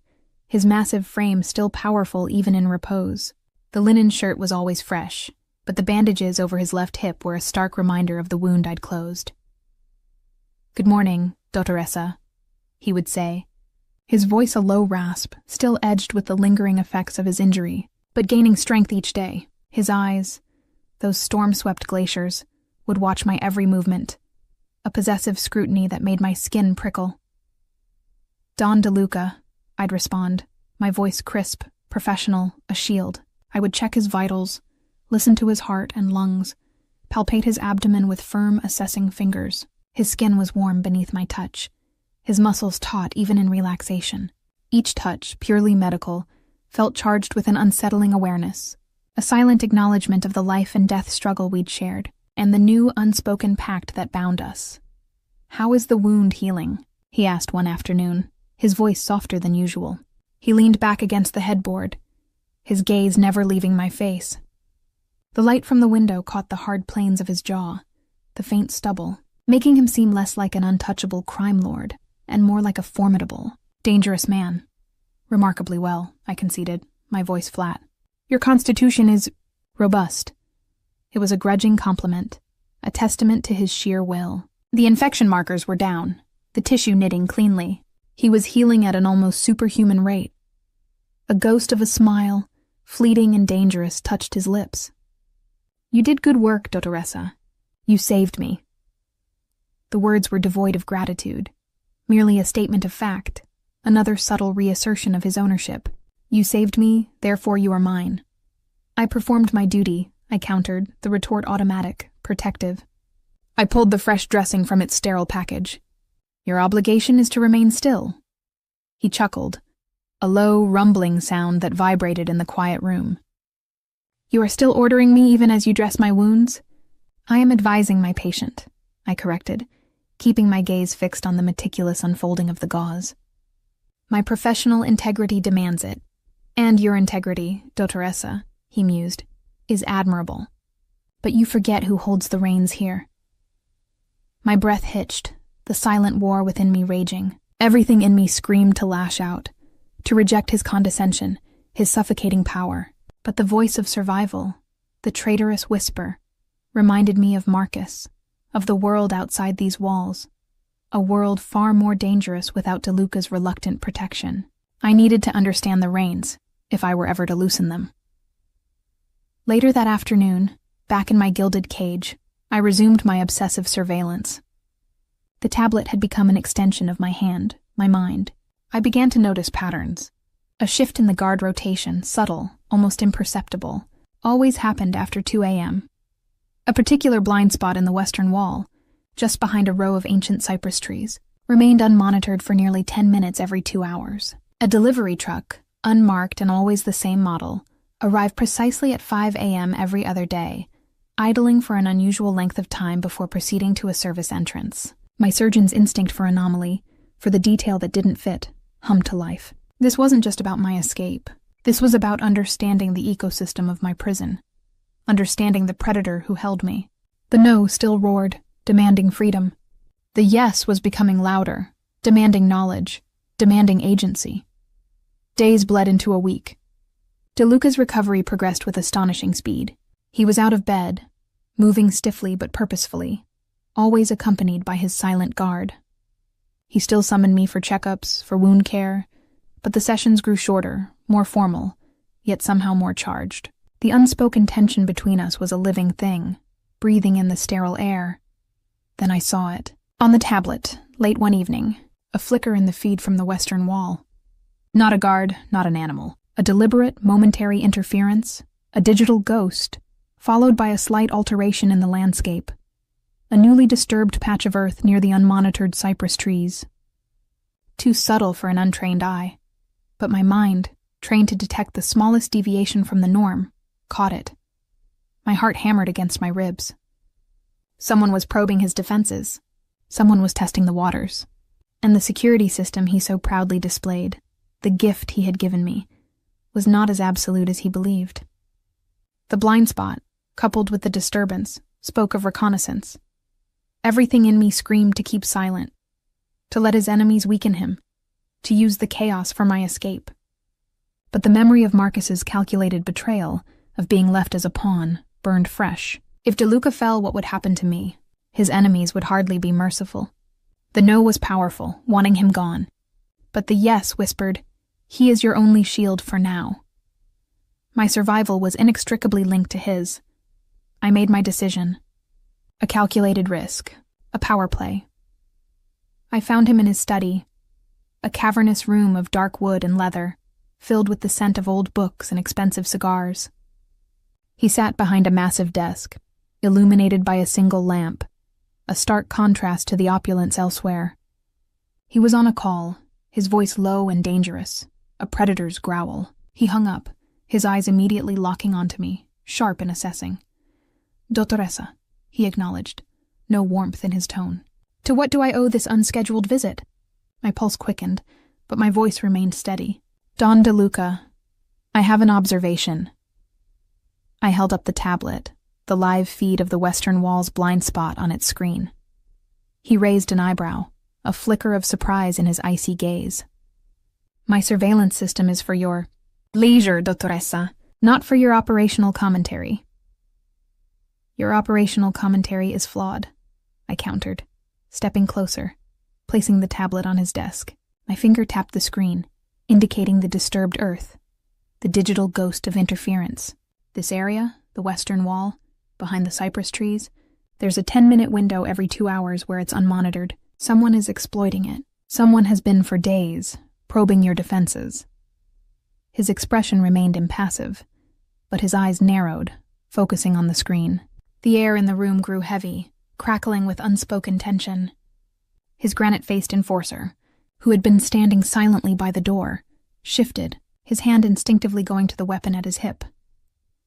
his massive frame still powerful even in repose. The linen shirt was always fresh, but the bandages over his left hip were a stark reminder of the wound I'd closed. "Good morning, Dottoressa," he would say, his voice a low rasp, still edged with the lingering effects of his injury, but gaining strength each day. His eyes, those storm-swept glaciers, would watch my every movement, a possessive scrutiny that made my skin prickle. "Don De Luca," I'd respond, my voice crisp, professional, a shield. I would check his vitals, listen to his heart and lungs, palpate his abdomen with firm, assessing fingers. His skin was warm beneath my touch, his muscles taut even in relaxation. Each touch, purely medical, felt charged with an unsettling awareness, a silent acknowledgement of the life and death struggle we'd shared, and the new unspoken pact that bound us. "How is the wound healing?" he asked one afternoon, his voice softer than usual. He leaned back against the headboard, his gaze never leaving my face. The light from the window caught the hard planes of his jaw, the faint stubble, making him seem less like an untouchable crime lord and more like a formidable, dangerous man. "Remarkably well," I conceded, my voice flat. "Your constitution is robust." It was a grudging compliment, a testament to his sheer will. The infection markers were down, the tissue knitting cleanly. He was healing at an almost superhuman rate. A ghost of a smile, fleeting and dangerous, touched his lips. "You did good work, Dottoressa. You saved me." The words were devoid of gratitude, merely a statement of fact, another subtle reassertion of his ownership. "You saved me, therefore you are mine." I performed my duty, I countered, the retort automatic, protective. I pulled the fresh dressing from its sterile package. "Your obligation is to remain still." He chuckled, a low, rumbling sound that vibrated in the quiet room. "You are still ordering me even as you dress my wounds?" "I am advising my patient," I corrected, keeping my gaze fixed on the meticulous unfolding of the gauze. "My professional integrity demands it. And your integrity, Dottoressa," he mused, "is admirable. But you forget who holds the reins here." My breath hitched, the silent war within me raging. Everything in me screamed to lash out, to reject his condescension, his suffocating power. But the voice of survival, the traitorous whisper, reminded me of Marcus, of the world outside these walls, a world far more dangerous without DeLuca's reluctant protection. I needed to understand the reins, if I were ever to loosen them. Later that afternoon, back in my gilded cage, I resumed my obsessive surveillance. The tablet had become an extension of my hand, my mind. I began to notice patterns. A shift in the guard rotation, subtle, almost imperceptible, always happened after 2 a.m. A particular blind spot in the western wall, just behind a row of ancient cypress trees, remained unmonitored for nearly 10 minutes every 2 hours. A delivery truck, unmarked and always the same model, arrived precisely at 5 a.m. every other day, idling for an unusual length of time before proceeding to a service entrance. My surgeon's instinct for anomaly, for the detail that didn't fit, hummed to life. This wasn't just about my escape. This was about understanding the ecosystem of my prison, understanding the predator who held me. The no still roared, demanding freedom. The yes was becoming louder, demanding knowledge, demanding agency. Days bled into a week. DeLuca's recovery progressed with astonishing speed. He was out of bed, moving stiffly but purposefully, always accompanied by his silent guard. He still summoned me for checkups, for wound care, but the sessions grew shorter, more formal, yet somehow more charged. The unspoken tension between us was a living thing, breathing in the sterile air. Then I saw it. On the tablet, late one evening, a flicker in the feed from the western wall. Not a guard, not an animal. A deliberate, momentary interference, a digital ghost, followed by a slight alteration in the landscape. A newly disturbed patch of earth near the unmonitored cypress trees. Too subtle for an untrained eye. But my mind, trained to detect the smallest deviation from the norm, caught it. My heart hammered against my ribs. Someone was probing his defenses. Someone was testing the waters. And the security system he so proudly displayed, the gift he had given me, was not as absolute as he believed. The blind spot, coupled with the disturbance, spoke of reconnaissance. Everything in me screamed to keep silent, to let his enemies weaken him, to use the chaos for my escape. But the memory of Marcus's calculated betrayal, of being left as a pawn, burned fresh. If DeLuca fell, what would happen to me? His enemies would hardly be merciful. The no was powerful, wanting him gone. But the yes whispered, "He is your only shield for now." My survival was inextricably linked to his. I made my decision. A calculated risk, a power play. I found him in his study, a cavernous room of dark wood and leather, filled with the scent of old books and expensive cigars. He sat behind a massive desk, illuminated by a single lamp, a stark contrast to the opulence elsewhere. He was on a call, his voice low and dangerous, a predator's growl. He hung up, his eyes immediately locking onto me, sharp and assessing. "Dottoressa," he acknowledged, no warmth in his tone. "To what do I owe this unscheduled visit?" My pulse quickened, but my voice remained steady. "Don De Luca, I have an observation." I held up the tablet, the live feed of the western wall's blind spot on its screen. He raised an eyebrow, a flicker of surprise in his icy gaze. "My surveillance system is for your leisure, Dottoressa, not for your operational commentary." "Your operational commentary is flawed," I countered, stepping closer, placing the tablet on his desk. My finger tapped the screen, indicating the disturbed Earth, the digital ghost of interference. This area, the western wall, behind the cypress trees, there's a 10-minute window every 2 hours where it's unmonitored. Someone is exploiting it. Someone has been for days, probing your defenses. His expression remained impassive, but his eyes narrowed, focusing on the screen. The air in the room grew heavy, crackling with unspoken tension. His granite-faced enforcer, who had been standing silently by the door, shifted, his hand instinctively going to the weapon at his hip.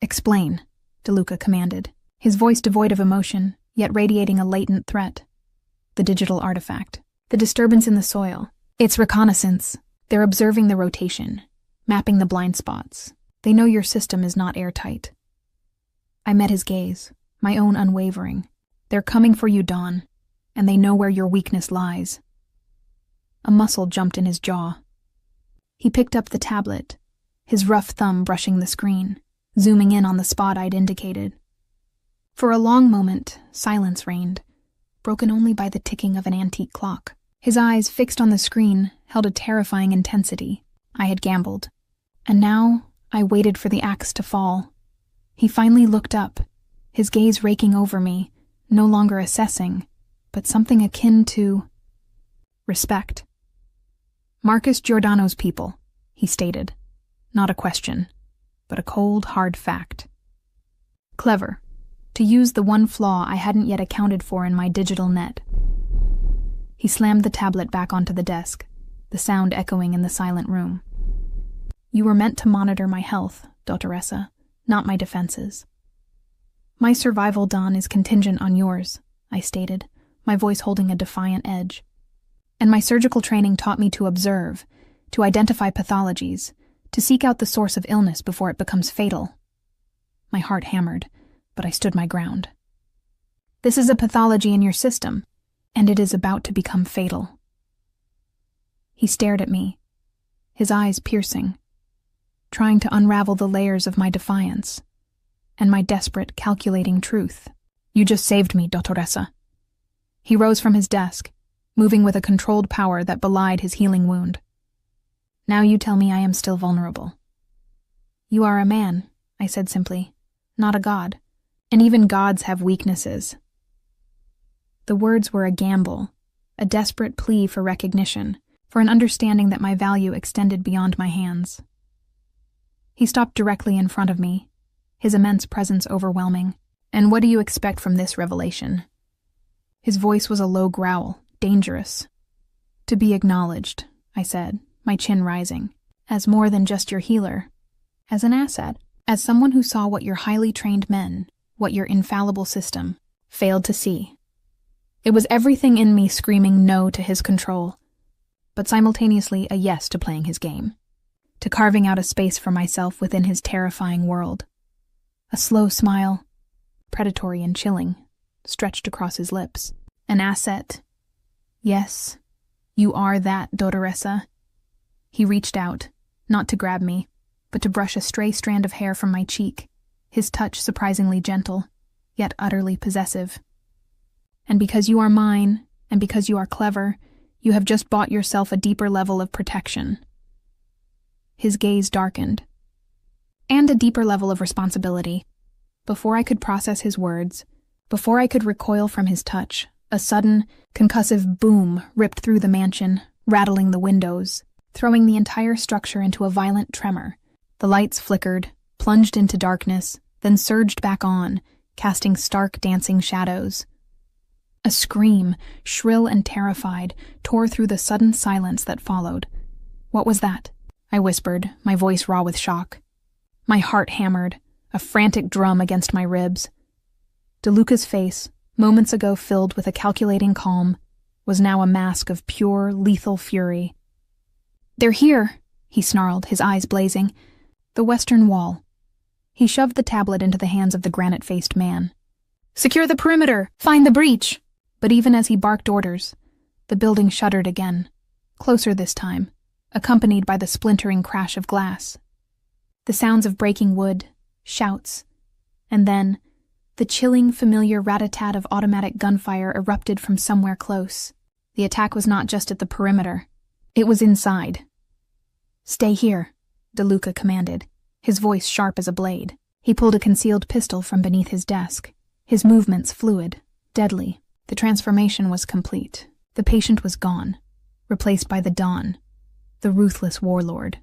"Explain," De Luca commanded, his voice devoid of emotion, yet radiating a latent threat. "The digital artifact. The disturbance in the soil. It's reconnaissance. They're observing the rotation, mapping the blind spots. They know your system is not airtight." I met his gaze, my own unwavering. "They're coming for you, Don, and they know where your weakness lies." A muscle jumped in his jaw. He picked up the tablet, his rough thumb brushing the screen, zooming in on the spot I'd indicated. For a long moment, silence reigned, broken only by the ticking of an antique clock. His eyes, fixed on the screen, held a terrifying intensity. I had gambled, and now I waited for the axe to fall. He finally looked up, his gaze raking over me, no longer assessing, but something akin to respect. "Marcus Giordano's people," he stated. Not a question, but a cold, hard fact. Clever, to use the one flaw I hadn't yet accounted for in my digital net. He slammed the tablet back onto the desk, the sound echoing in the silent room. "You were meant to monitor my health, Dottoressa, not my defenses." "My survival, Don, is contingent on yours," I stated, my voice holding a defiant edge. "And my surgical training taught me to observe, to identify pathologies, to seek out the source of illness before it becomes fatal." My heart hammered, but I stood my ground. "This is a pathology in your system, and it is about to become fatal." He stared at me, his eyes piercing, trying to unravel the layers of my defiance and my desperate, calculating truth. "You just saved me, Dottoressa." He rose from his desk, moving with a controlled power that belied his healing wound. "Now you tell me I am still vulnerable." "You are a man," I said simply, "not a god. And even gods have weaknesses." The words were a gamble, a desperate plea for recognition, for an understanding that my value extended beyond my hands. He stopped directly in front of me, his immense presence overwhelming. "And what do you expect from this revelation?" His voice was a low growl, dangerous. "To be acknowledged," I said, my chin rising, "as more than just your healer, as an asset, as someone who saw what your highly trained men, what your infallible system, failed to see." It was everything in me screaming no to his control, but simultaneously a yes to playing his game, to carving out a space for myself within his terrifying world. A slow smile, predatory and chilling, stretched across his lips. "An asset. Yes, you are that, Dottoressa." He reached out, not to grab me, but to brush a stray strand of hair from my cheek, his touch surprisingly gentle, yet utterly possessive. "And because you are mine, and because you are clever, you have just bought yourself a deeper level of protection." His gaze darkened. "And a deeper level of responsibility." Before I could process his words, before I could recoil from his touch, a sudden, concussive boom ripped through the mansion, rattling the windows, throwing the entire structure into a violent tremor. The lights flickered, plunged into darkness, then surged back on, casting stark dancing shadows. A scream, shrill and terrified, tore through the sudden silence that followed. "What was that?" I whispered, my voice raw with shock. My heart hammered, a frantic drum against my ribs. DeLuca's face, moments ago filled with a calculating calm, was now a mask of pure, lethal fury. "They're here," he snarled, his eyes blazing. "The western wall." He shoved the tablet into the hands of the granite-faced man. "Secure the perimeter! Find the breach!" But even as he barked orders, the building shuddered again, closer this time, accompanied by the splintering crash of glass. The sounds of breaking wood, shouts, and then the chilling, familiar rat-a-tat of automatic gunfire erupted from somewhere close. The attack was not just at the perimeter. It was inside. "Stay here," DeLuca commanded, his voice sharp as a blade. He pulled a concealed pistol from beneath his desk, his movements fluid, deadly. The transformation was complete. The patient was gone, replaced by the Dawn, the ruthless warlord.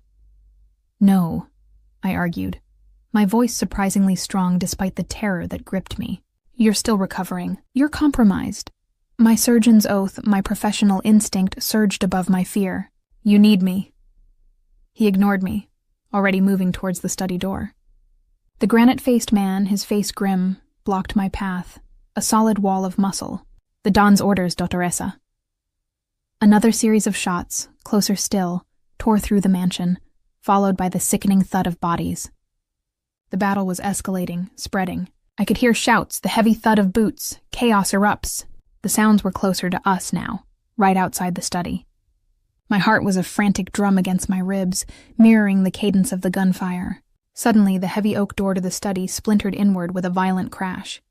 "No," I argued, my voice surprisingly strong despite the terror that gripped me. "You're still recovering. You're compromised." My surgeon's oath, my professional instinct surged above my fear. "You need me." He ignored me, already moving towards the study door. The granite-faced man, his face grim, blocked my path, a solid wall of muscle. "The Don's orders, Dottoressa." Another series of shots, closer still, tore through the mansion, followed by the sickening thud of bodies. The battle was escalating, spreading. I could hear shouts, the heavy thud of boots. Chaos erupts. The sounds were closer to us now, right outside the study. My heart was a frantic drum against my ribs, mirroring the cadence of the gunfire. Suddenly, the heavy oak door to the study splintered inward with a violent crash.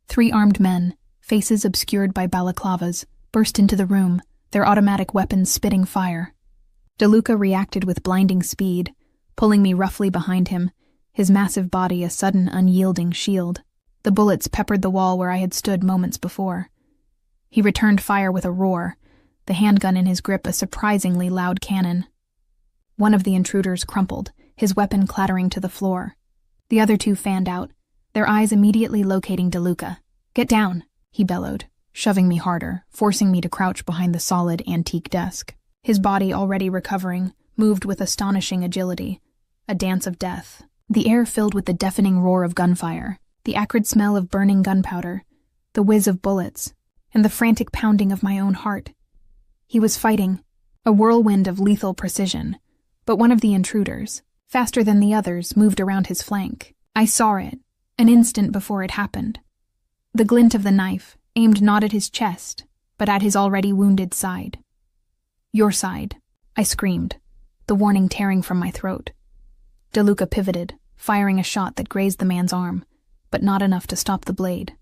3 armed men, faces obscured by balaclavas, burst into the room, their automatic weapons spitting fire. DeLuca reacted with blinding speed, pulling me roughly behind him, his massive body a sudden, unyielding shield. The bullets peppered the wall where I had stood moments before. He returned fire with a roar, the handgun in his grip a surprisingly loud cannon. One of the intruders crumpled, his weapon clattering to the floor. The other 2 fanned out, their eyes immediately locating DeLuca. "Get down," he bellowed, shoving me harder, forcing me to crouch behind the solid, antique desk. His body, already recovering, moved with astonishing agility, a dance of death. The air filled with the deafening roar of gunfire, the acrid smell of burning gunpowder, the whiz of bullets, and the frantic pounding of my own heart. He was fighting, a whirlwind of lethal precision, but one of the intruders, faster than the others, moved around his flank. I saw it, an instant before it happened. The glint of the knife, aimed not at his chest, but at his already wounded side. "Your side," I screamed, the warning tearing from my throat. DeLuca pivoted, firing a shot that grazed the man's arm, but not enough to stop the blade.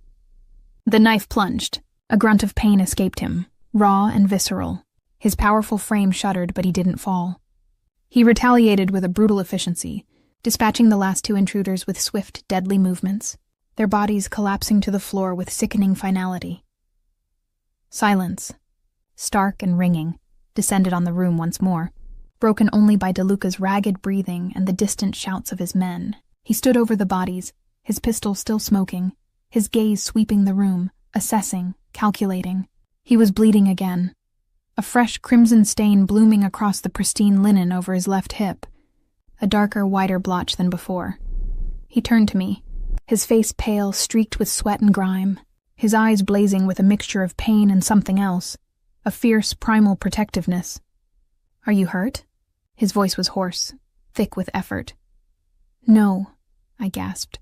The knife plunged. A grunt of pain escaped him, raw and visceral. His powerful frame shuddered, but he didn't fall. He retaliated with a brutal efficiency, dispatching the last 2 intruders with swift, deadly movements, their bodies collapsing to the floor with sickening finality. Silence, stark and ringing, descended on the room once more, broken only by DeLuca's ragged breathing and the distant shouts of his men. He stood over the bodies, his pistol still smoking, his gaze sweeping the room, assessing, calculating. He was bleeding again, a fresh crimson stain blooming across the pristine linen over his left hip, a darker, wider blotch than before. He turned to me, his face pale, streaked with sweat and grime, his eyes blazing with a mixture of pain and something else, a fierce, primal protectiveness. "Are you hurt?" His voice was hoarse, thick with effort. "No," I gasped,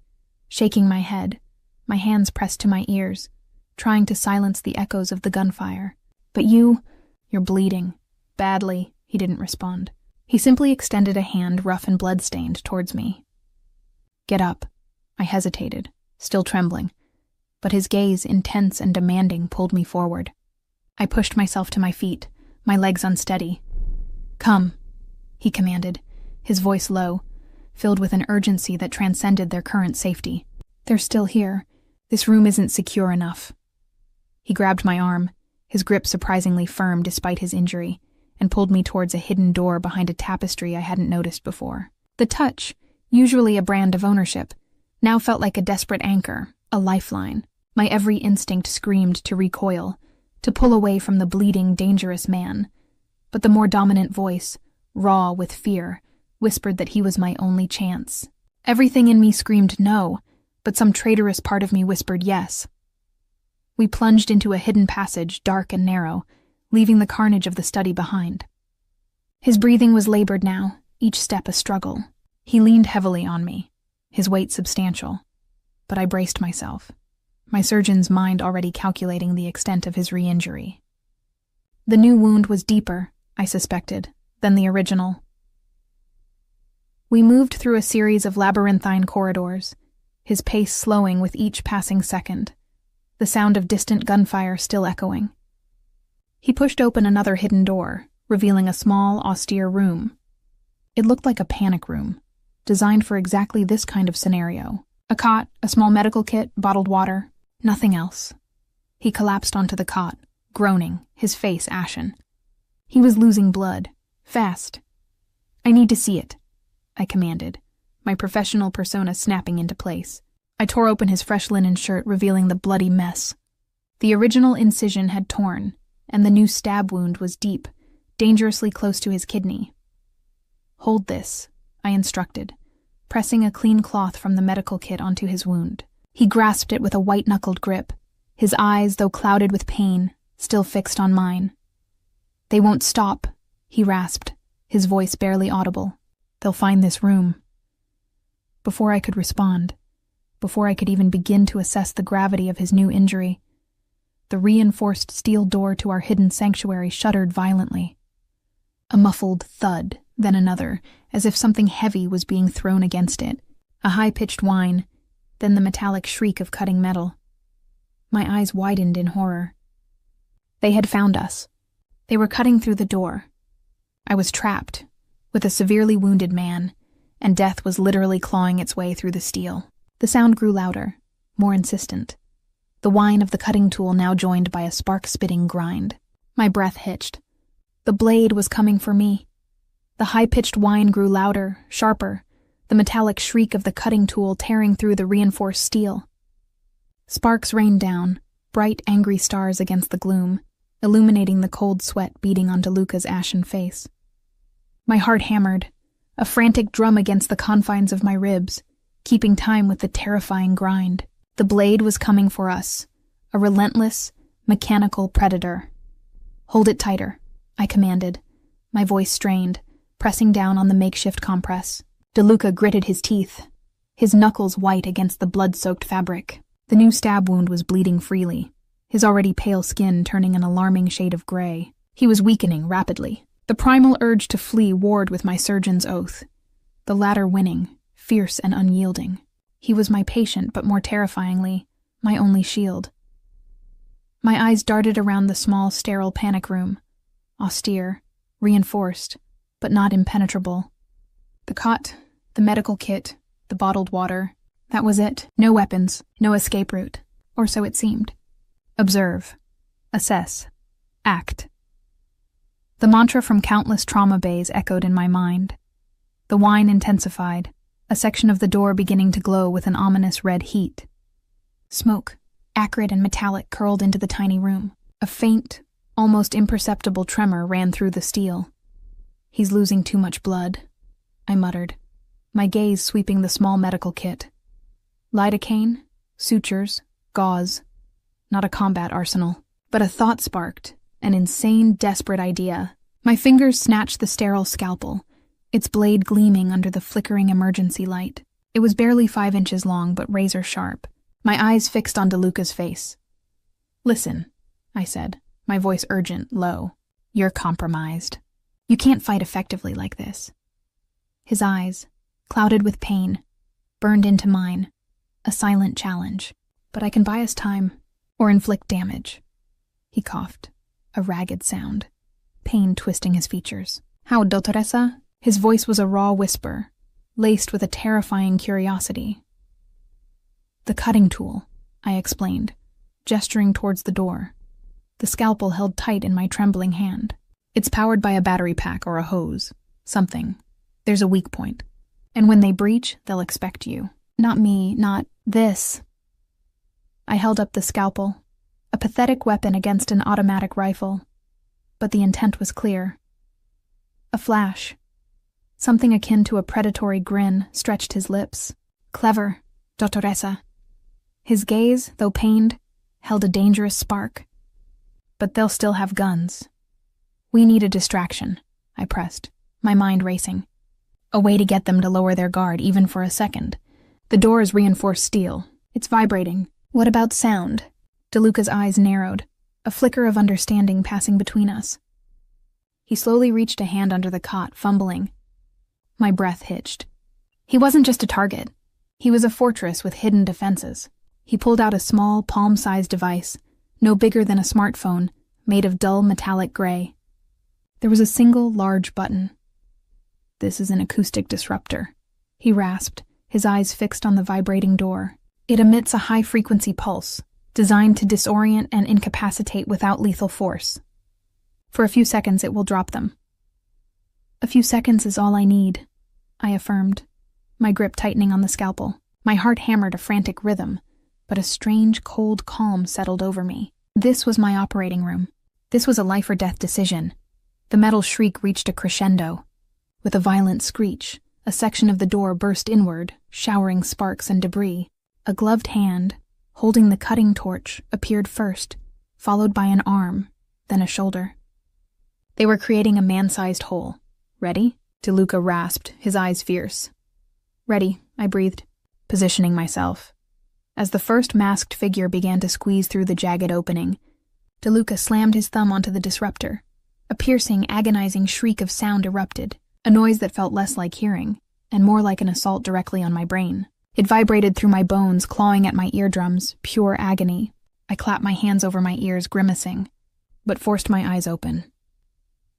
shaking my head, my hands pressed to my ears, trying to silence the echoes of the gunfire. "But you're bleeding. Badly," he didn't respond. He simply extended a hand, rough and blood-stained, towards me. "Get up." I hesitated, still trembling, but his gaze, intense and demanding, pulled me forward. I pushed myself to my feet, my legs unsteady. "Come," he commanded, his voice low, filled with an urgency that transcended their current safety. "They're still here. This room isn't secure enough." He grabbed my arm, his grip surprisingly firm despite his injury, and pulled me towards a hidden door behind a tapestry I hadn't noticed before. The touch, usually a brand of ownership, now felt like a desperate anchor, a lifeline. My every instinct screamed to recoil, to pull away from the bleeding, dangerous man. But the more dominant voice, raw with fear, whispered that he was my only chance. Everything in me screamed no, but some traitorous part of me whispered yes. We plunged into a hidden passage, dark and narrow, leaving the carnage of the study behind. His breathing was labored now, each step a struggle. He leaned heavily on me, his weight substantial. But I braced myself, my surgeon's mind already calculating the extent of his re-injury. The new wound was deeper, I suspected, than the original. We moved through a series of labyrinthine corridors, his pace slowing with each passing second, the sound of distant gunfire still echoing. He pushed open another hidden door, revealing a small, austere room. It looked like a panic room, designed for exactly this kind of scenario. A cot, a small medical kit, bottled water, nothing else. He collapsed onto the cot, groaning, his face ashen. He was losing blood, fast. "I need to see it," I commanded, my professional persona snapping into place. I tore open his fresh linen shirt, revealing the bloody mess. The original incision had torn, and the new stab wound was deep, dangerously close to his kidney. "Hold this," I instructed, pressing a clean cloth from the medical kit onto his wound. He grasped it with a white-knuckled grip, his eyes, though clouded with pain, still fixed on mine. "They won't stop," he rasped, his voice barely audible. "They'll find this room." Before I could respond, before I could even begin to assess the gravity of his new injury, the reinforced steel door to our hidden sanctuary shuddered violently. A muffled thud, then another, as if something heavy was being thrown against it. A high-pitched whine, then the metallic shriek of cutting metal. My eyes widened in horror. They had found us. They were cutting through the door. I was trapped, with a severely wounded man, and death was literally clawing its way through the steel. The sound grew louder, more insistent. The whine of the cutting tool now joined by a spark-spitting grind. My breath hitched. The blade was coming for me. The high-pitched whine grew louder, sharper, the metallic shriek of the cutting tool tearing through the reinforced steel. Sparks rained down, bright, angry stars against the gloom, illuminating the cold sweat beating onto Luca's ashen face. My heart hammered, a frantic drum against the confines of my ribs, keeping time with the terrifying grind. The blade was coming for us, a relentless, mechanical predator. "Hold it tighter," I commanded, my voice strained, pressing down on the makeshift compress. DeLuca gritted his teeth, his knuckles white against the blood-soaked fabric. The new stab wound was bleeding freely, his already pale skin turning an alarming shade of gray. He was weakening rapidly. The primal urge to flee warred with my surgeon's oath, the latter winning, fierce and unyielding. He was my patient, but more terrifyingly, my only shield. My eyes darted around the small, sterile panic room, austere, reinforced, but not impenetrable. The cot, the medical kit, the bottled water, that was it. No weapons, no escape route, or so it seemed. Observe, assess, act. The mantra from countless trauma bays echoed in my mind. The whine intensified, a section of the door beginning to glow with an ominous red heat. Smoke, acrid and metallic, curled into the tiny room. A faint, almost imperceptible tremor ran through the steel. "He's losing too much blood," I muttered, my gaze sweeping the small medical kit. Lidocaine, sutures, gauze. Not a combat arsenal, but a thought sparked, an insane, desperate idea. My fingers snatched the sterile scalpel, its blade gleaming under the flickering emergency light. It was barely 5 inches long, but razor sharp. My eyes fixed on DeLuca's face. "Listen," I said, my voice urgent, low. "You're compromised. You can't fight effectively like this." His eyes, clouded with pain, burned into mine, a silent challenge. "But I can buy us time, or inflict damage." He coughed, a ragged sound, pain twisting his features. "How, Dottoressa?" His voice was a raw whisper, laced with a terrifying curiosity. "The cutting tool," I explained, gesturing towards the door, the scalpel held tight in my trembling hand. "It's powered by a battery pack or a hose. Something. There's a weak point. And when they breach, they'll expect you." Not me, not this. I held up the scalpel, a pathetic weapon against an automatic rifle, but the intent was clear. A flash. Something akin to a predatory grin stretched his lips. Clever, Dottoressa. His gaze, though pained, held a dangerous spark. But they'll still have guns. We need a distraction, I pressed, my mind racing. A way to get them to lower their guard even for a second. The door is reinforced steel. It's vibrating. What about sound? DeLuca's eyes narrowed, a flicker of understanding passing between us. He slowly reached a hand under the cot, fumbling. My breath hitched. He wasn't just a target. He was a fortress with hidden defenses. He pulled out a small, palm-sized device, no bigger than a smartphone, made of dull metallic gray. There was a single large button. This is an acoustic disruptor, he rasped, his eyes fixed on the vibrating door. It emits a high-frequency pulse, designed to disorient and incapacitate without lethal force. For a few seconds it will drop them. A few seconds is all I need, I affirmed, my grip tightening on the scalpel. My heart hammered a frantic rhythm, but a strange, cold calm settled over me. This was my operating room. This was a life-or-death decision. The metal shriek reached a crescendo. With a violent screech, a section of the door burst inward, showering sparks and debris. A gloved hand, holding the cutting torch, appeared first, followed by an arm, then a shoulder. They were creating a man-sized hole. Ready? DeLuca rasped, his eyes fierce. Ready, I breathed, positioning myself. As the first masked figure began to squeeze through the jagged opening, DeLuca slammed his thumb onto the disruptor. A piercing, agonizing shriek of sound erupted, a noise that felt less like hearing, and more like an assault directly on my brain. It vibrated through my bones, clawing at my eardrums, pure agony. I clapped my hands over my ears, grimacing, but forced my eyes open.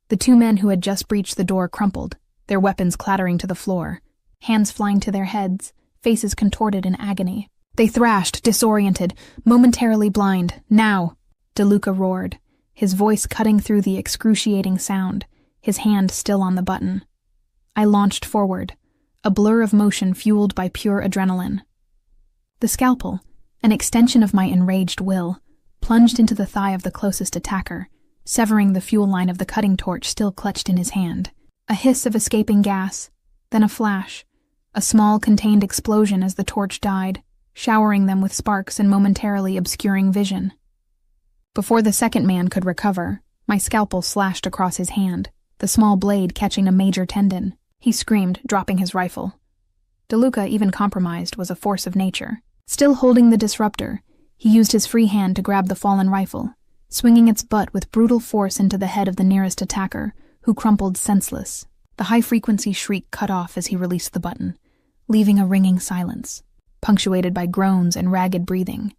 The two men who had just breached the door crumpled, their weapons clattering to the floor, hands flying to their heads, faces contorted in agony. They thrashed, disoriented, momentarily blind. Now! DeLuca roared, his voice cutting through the excruciating sound, his hand still on the button. I launched forward, a blur of motion fueled by pure adrenaline. The scalpel, an extension of my enraged will, plunged into the thigh of the closest attacker, severing the fuel line of the cutting torch still clutched in his hand. A hiss of escaping gas, then a flash, a small contained explosion as the torch died, showering them with sparks and momentarily obscuring vision. Before the second man could recover, my scalpel slashed across his hand, the small blade catching a major tendon. He screamed, dropping his rifle. DeLuca, even compromised, was a force of nature. Still holding the disruptor, he used his free hand to grab the fallen rifle, swinging its butt with brutal force into the head of the nearest attacker, who crumpled senseless. The high-frequency shriek cut off as he released the button, leaving a ringing silence, punctuated by groans and ragged breathing.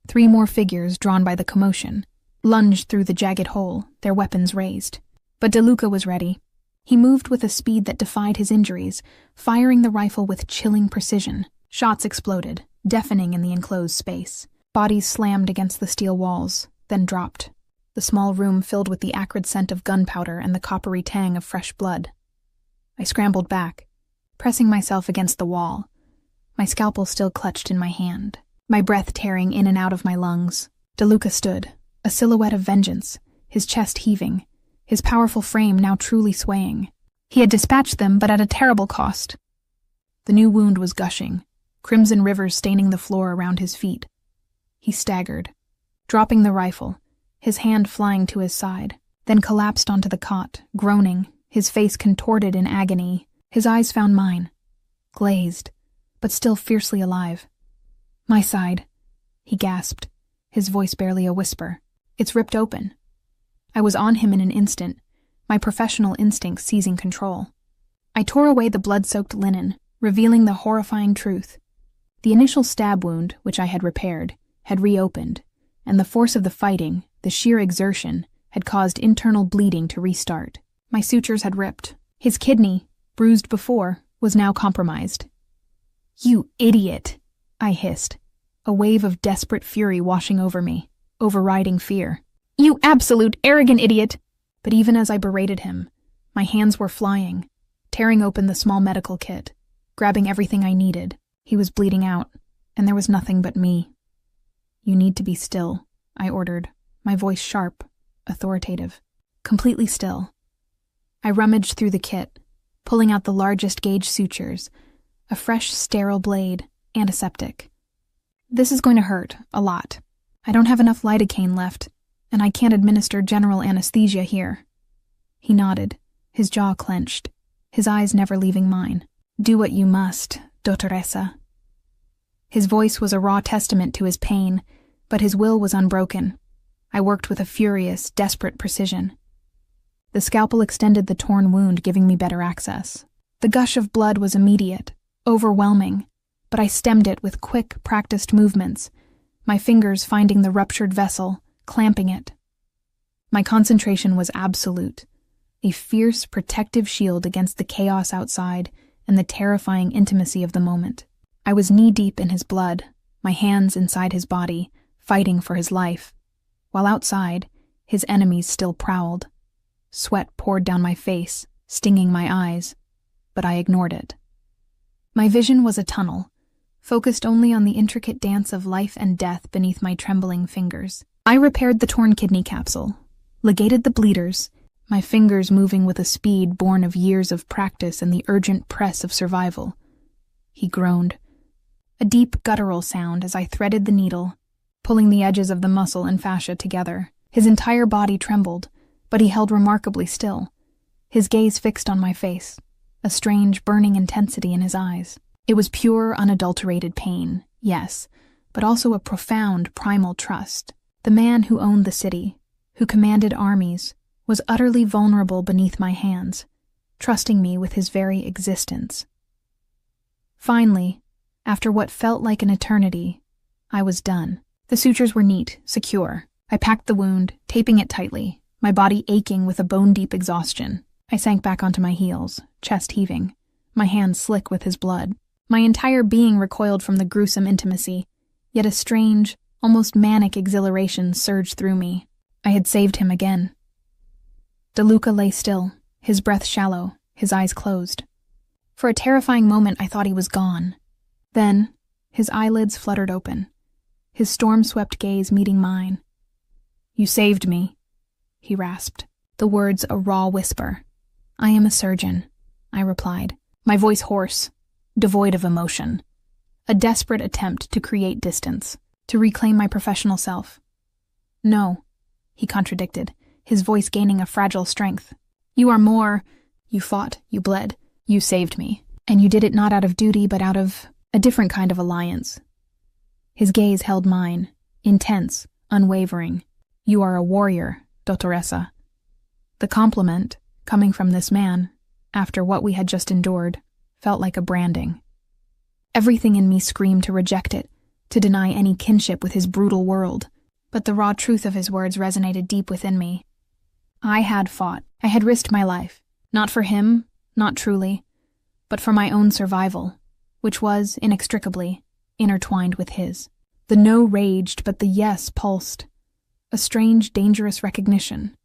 3 more figures, drawn by the commotion, lunged through the jagged hole, their weapons raised. But DeLuca was ready. He moved with a speed that defied his injuries, firing the rifle with chilling precision. Shots exploded, deafening in the enclosed space. Bodies slammed against the steel walls, then dropped. The small room filled with the acrid scent of gunpowder and the coppery tang of fresh blood. I scrambled back, pressing myself against the wall, my scalpel still clutched in my hand, my breath tearing in and out of my lungs. DeLuca stood, a silhouette of vengeance, his chest heaving, his powerful frame now truly swaying. He had dispatched them, but at a terrible cost. The new wound was gushing, crimson rivers staining the floor around his feet. He staggered, dropping the rifle, his hand flying to his side, then collapsed onto the cot, groaning, his face contorted in agony. His eyes found mine, glazed, but still fiercely alive. "My side," he gasped, his voice barely a whisper. "It's ripped open." I was on him in an instant, my professional instincts seizing control. I tore away the blood-soaked linen, revealing the horrifying truth. The initial stab wound, which I had repaired, had reopened, and the force of the fighting, the sheer exertion, had caused internal bleeding to restart. My sutures had ripped. His kidney, bruised before, was now compromised. "You idiot!" I hissed, a wave of desperate fury washing over me, overriding fear. "You absolute arrogant idiot!" But even as I berated him, my hands were flying, tearing open the small medical kit, grabbing everything I needed. He was bleeding out, and there was nothing but me. "You need to be still," I ordered, my voice sharp, authoritative. Completely still. I rummaged through the kit, pulling out the largest gauge sutures, a fresh sterile blade, antiseptic. "This is going to hurt, a lot. I don't have enough lidocaine left, and I can't administer general anesthesia here." He nodded, his jaw clenched, his eyes never leaving mine. "Do what you must, dottoressa." His voice was a raw testament to his pain, but his will was unbroken. I worked with a furious, desperate precision. The scalpel extended the torn wound, giving me better access. The gush of blood was immediate, overwhelming, but I stemmed it with quick, practiced movements, my fingers finding the ruptured vessel, clamping it. My concentration was absolute, a fierce, protective shield against the chaos outside and the terrifying intimacy of the moment. I was knee-deep in his blood, my hands inside his body, fighting for his life, while outside, his enemies still prowled. Sweat poured down my face, stinging my eyes, but I ignored it. My vision was a tunnel, focused only on the intricate dance of life and death beneath my trembling fingers. I repaired the torn kidney capsule, ligated the bleeders, my fingers moving with a speed born of years of practice and the urgent press of survival. He groaned, a deep guttural sound as I threaded the needle, pulling the edges of the muscle and fascia together. His entire body trembled, but he held remarkably still, his gaze fixed on my face, a strange, burning intensity in his eyes. It was pure, unadulterated pain, yes, but also a profound, primal trust. The man who owned the city, who commanded armies, was utterly vulnerable beneath my hands, trusting me with his very existence. Finally, after what felt like an eternity, I was done. The sutures were neat, secure. I packed the wound, taping it tightly, my body aching with a bone-deep exhaustion. I sank back onto my heels, chest heaving, my hands slick with his blood. My entire being recoiled from the gruesome intimacy, yet a strange, almost manic exhilaration surged through me. I had saved him again. DeLuca lay still, his breath shallow, his eyes closed. For a terrifying moment I thought he was gone. Then, his eyelids fluttered open, his storm-swept gaze meeting mine. "You saved me," he rasped, the words a raw whisper. "I am a surgeon," I replied, my voice hoarse, devoid of emotion. A desperate attempt to create distance, to reclaim my professional self. "No," he contradicted, his voice gaining a fragile strength. "You are more. You fought, you bled, you saved me. And you did it not out of duty, but out of a different kind of alliance." His gaze held mine, intense, unwavering. "You are a warrior, dottoressa." The compliment, coming from this man, after what we had just endured, felt like a branding. Everything in me screamed to reject it, to deny any kinship with his brutal world, but the raw truth of his words resonated deep within me. I had fought. I had risked my life, not for him, not truly, but for my own survival, which was, inextricably, intertwined with his. The no raged, but the yes pulsed. A strange, dangerous recognition.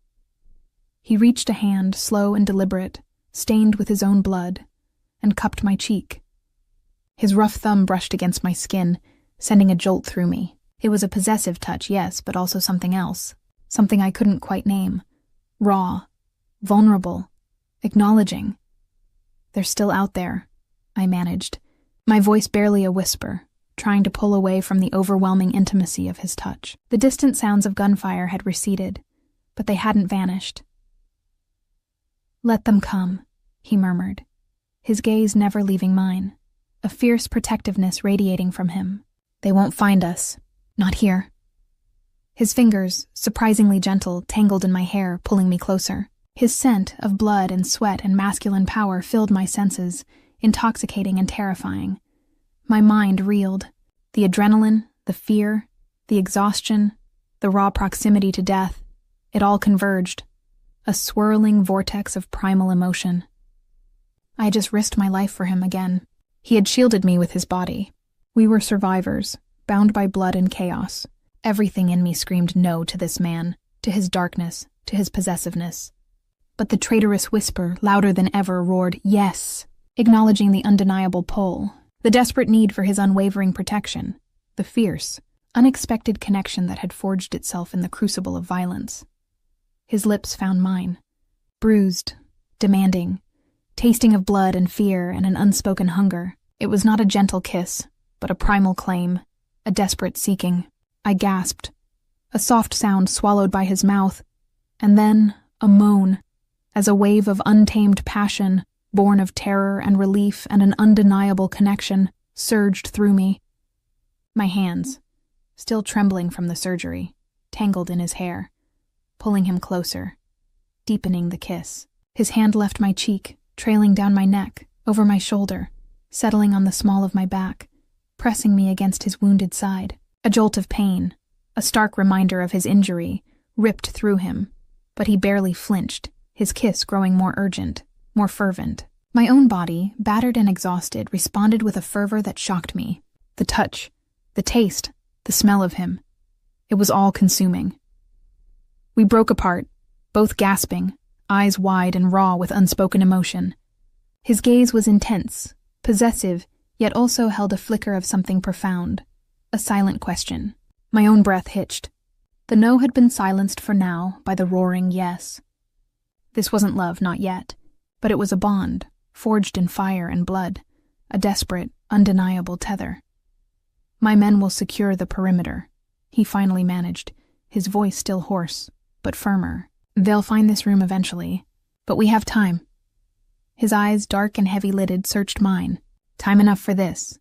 He reached a hand, slow and deliberate, stained with his own blood, and cupped my cheek. His rough thumb brushed against my skin, sending a jolt through me. It was a possessive touch, yes, but also something else. Something I couldn't quite name. Raw, vulnerable, acknowledging. "They're still out there," I managed, my voice barely a whisper, trying to pull away from the overwhelming intimacy of his touch. The distant sounds of gunfire had receded, but they hadn't vanished. "Let them come," he murmured, his gaze never leaving mine, a fierce protectiveness radiating from him. "They won't find us. Not here." His fingers, surprisingly gentle, tangled in my hair, pulling me closer. His scent of blood and sweat and masculine power filled my senses, intoxicating and terrifying. My mind reeled. The adrenaline, the fear, the exhaustion, the raw proximity to death, it all converged. A swirling vortex of primal emotion. I had just risked my life for him again. He had shielded me with his body. We were survivors, bound by blood and chaos. Everything in me screamed no to this man, to his darkness, to his possessiveness. But the traitorous whisper, louder than ever, roared yes, acknowledging the undeniable pull, The desperate need for his unwavering protection, the fierce, unexpected connection that had forged itself in the crucible of violence. His lips found mine, bruised, demanding, tasting of blood and fear and an unspoken hunger. It was not a gentle kiss, but a primal claim, a desperate seeking. I gasped, a soft sound swallowed by his mouth, and then a moan, as a wave of untamed passion, born of terror and relief and an undeniable connection, surged through me. My hands, still trembling from the surgery, tangled in his hair, pulling him closer, deepening the kiss. His hand left my cheek, trailing down my neck, over my shoulder, settling on the small of my back, pressing me against his wounded side. A jolt of pain, a stark reminder of his injury, ripped through him, but he barely flinched, his kiss growing more urgent, more fervent. My own body, battered and exhausted, responded with a fervor that shocked me. The touch, the taste, the smell of him. It was all consuming. We broke apart, both gasping, eyes wide and raw with unspoken emotion. His gaze was intense, possessive, yet also held a flicker of something profound, a silent question. My own breath hitched. The no had been silenced for now by the roaring yes. This wasn't love, not yet, but it was a bond, forged in fire and blood, a desperate, undeniable tether. My men will secure the perimeter, he finally managed, his voice still hoarse, but firmer. They'll find this room eventually, but we have time. His eyes, dark and heavy-lidded, searched mine. Time enough for this.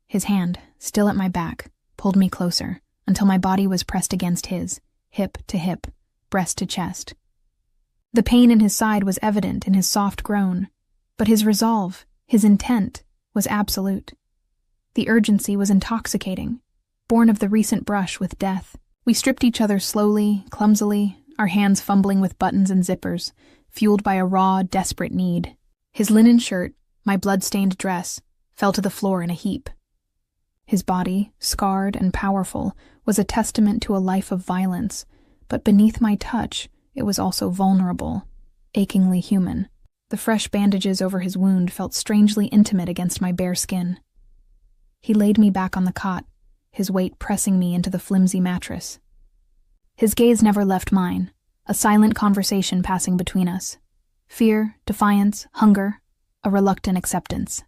His hand, still at my back, pulled me closer, until my body was pressed against his, hip to hip, breast to chest. The pain in his side was evident in his soft groan, but his resolve, his intent, was absolute. The urgency was intoxicating, born of the recent brush with death. We stripped each other slowly, clumsily, our hands fumbling with buttons and zippers, fueled by a raw, desperate need. His linen shirt, my blood-stained dress, fell to the floor in a heap. His body, scarred and powerful, was a testament to a life of violence, but beneath my touch, it was also vulnerable, achingly human. The fresh bandages over his wound felt strangely intimate against my bare skin. He laid me back on the cot, his weight pressing me into the flimsy mattress. His gaze never left mine, a silent conversation passing between us. Fear, defiance, hunger, a reluctant acceptance.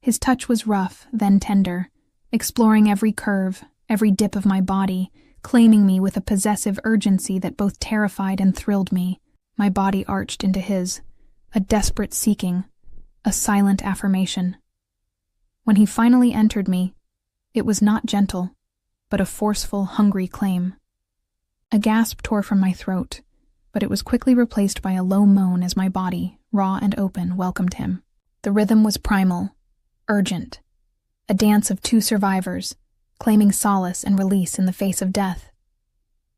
His touch was rough, then tender, exploring every curve, every dip of my body, claiming me with a possessive urgency that both terrified and thrilled me. My body arched into his, a desperate seeking, a silent affirmation. When he finally entered me, it was not gentle, but a forceful, hungry claim. A gasp tore from my throat, but it was quickly replaced by a low moan as my body, raw and open, welcomed him. The rhythm was primal, urgent, a dance of two survivors, claiming solace and release in the face of death.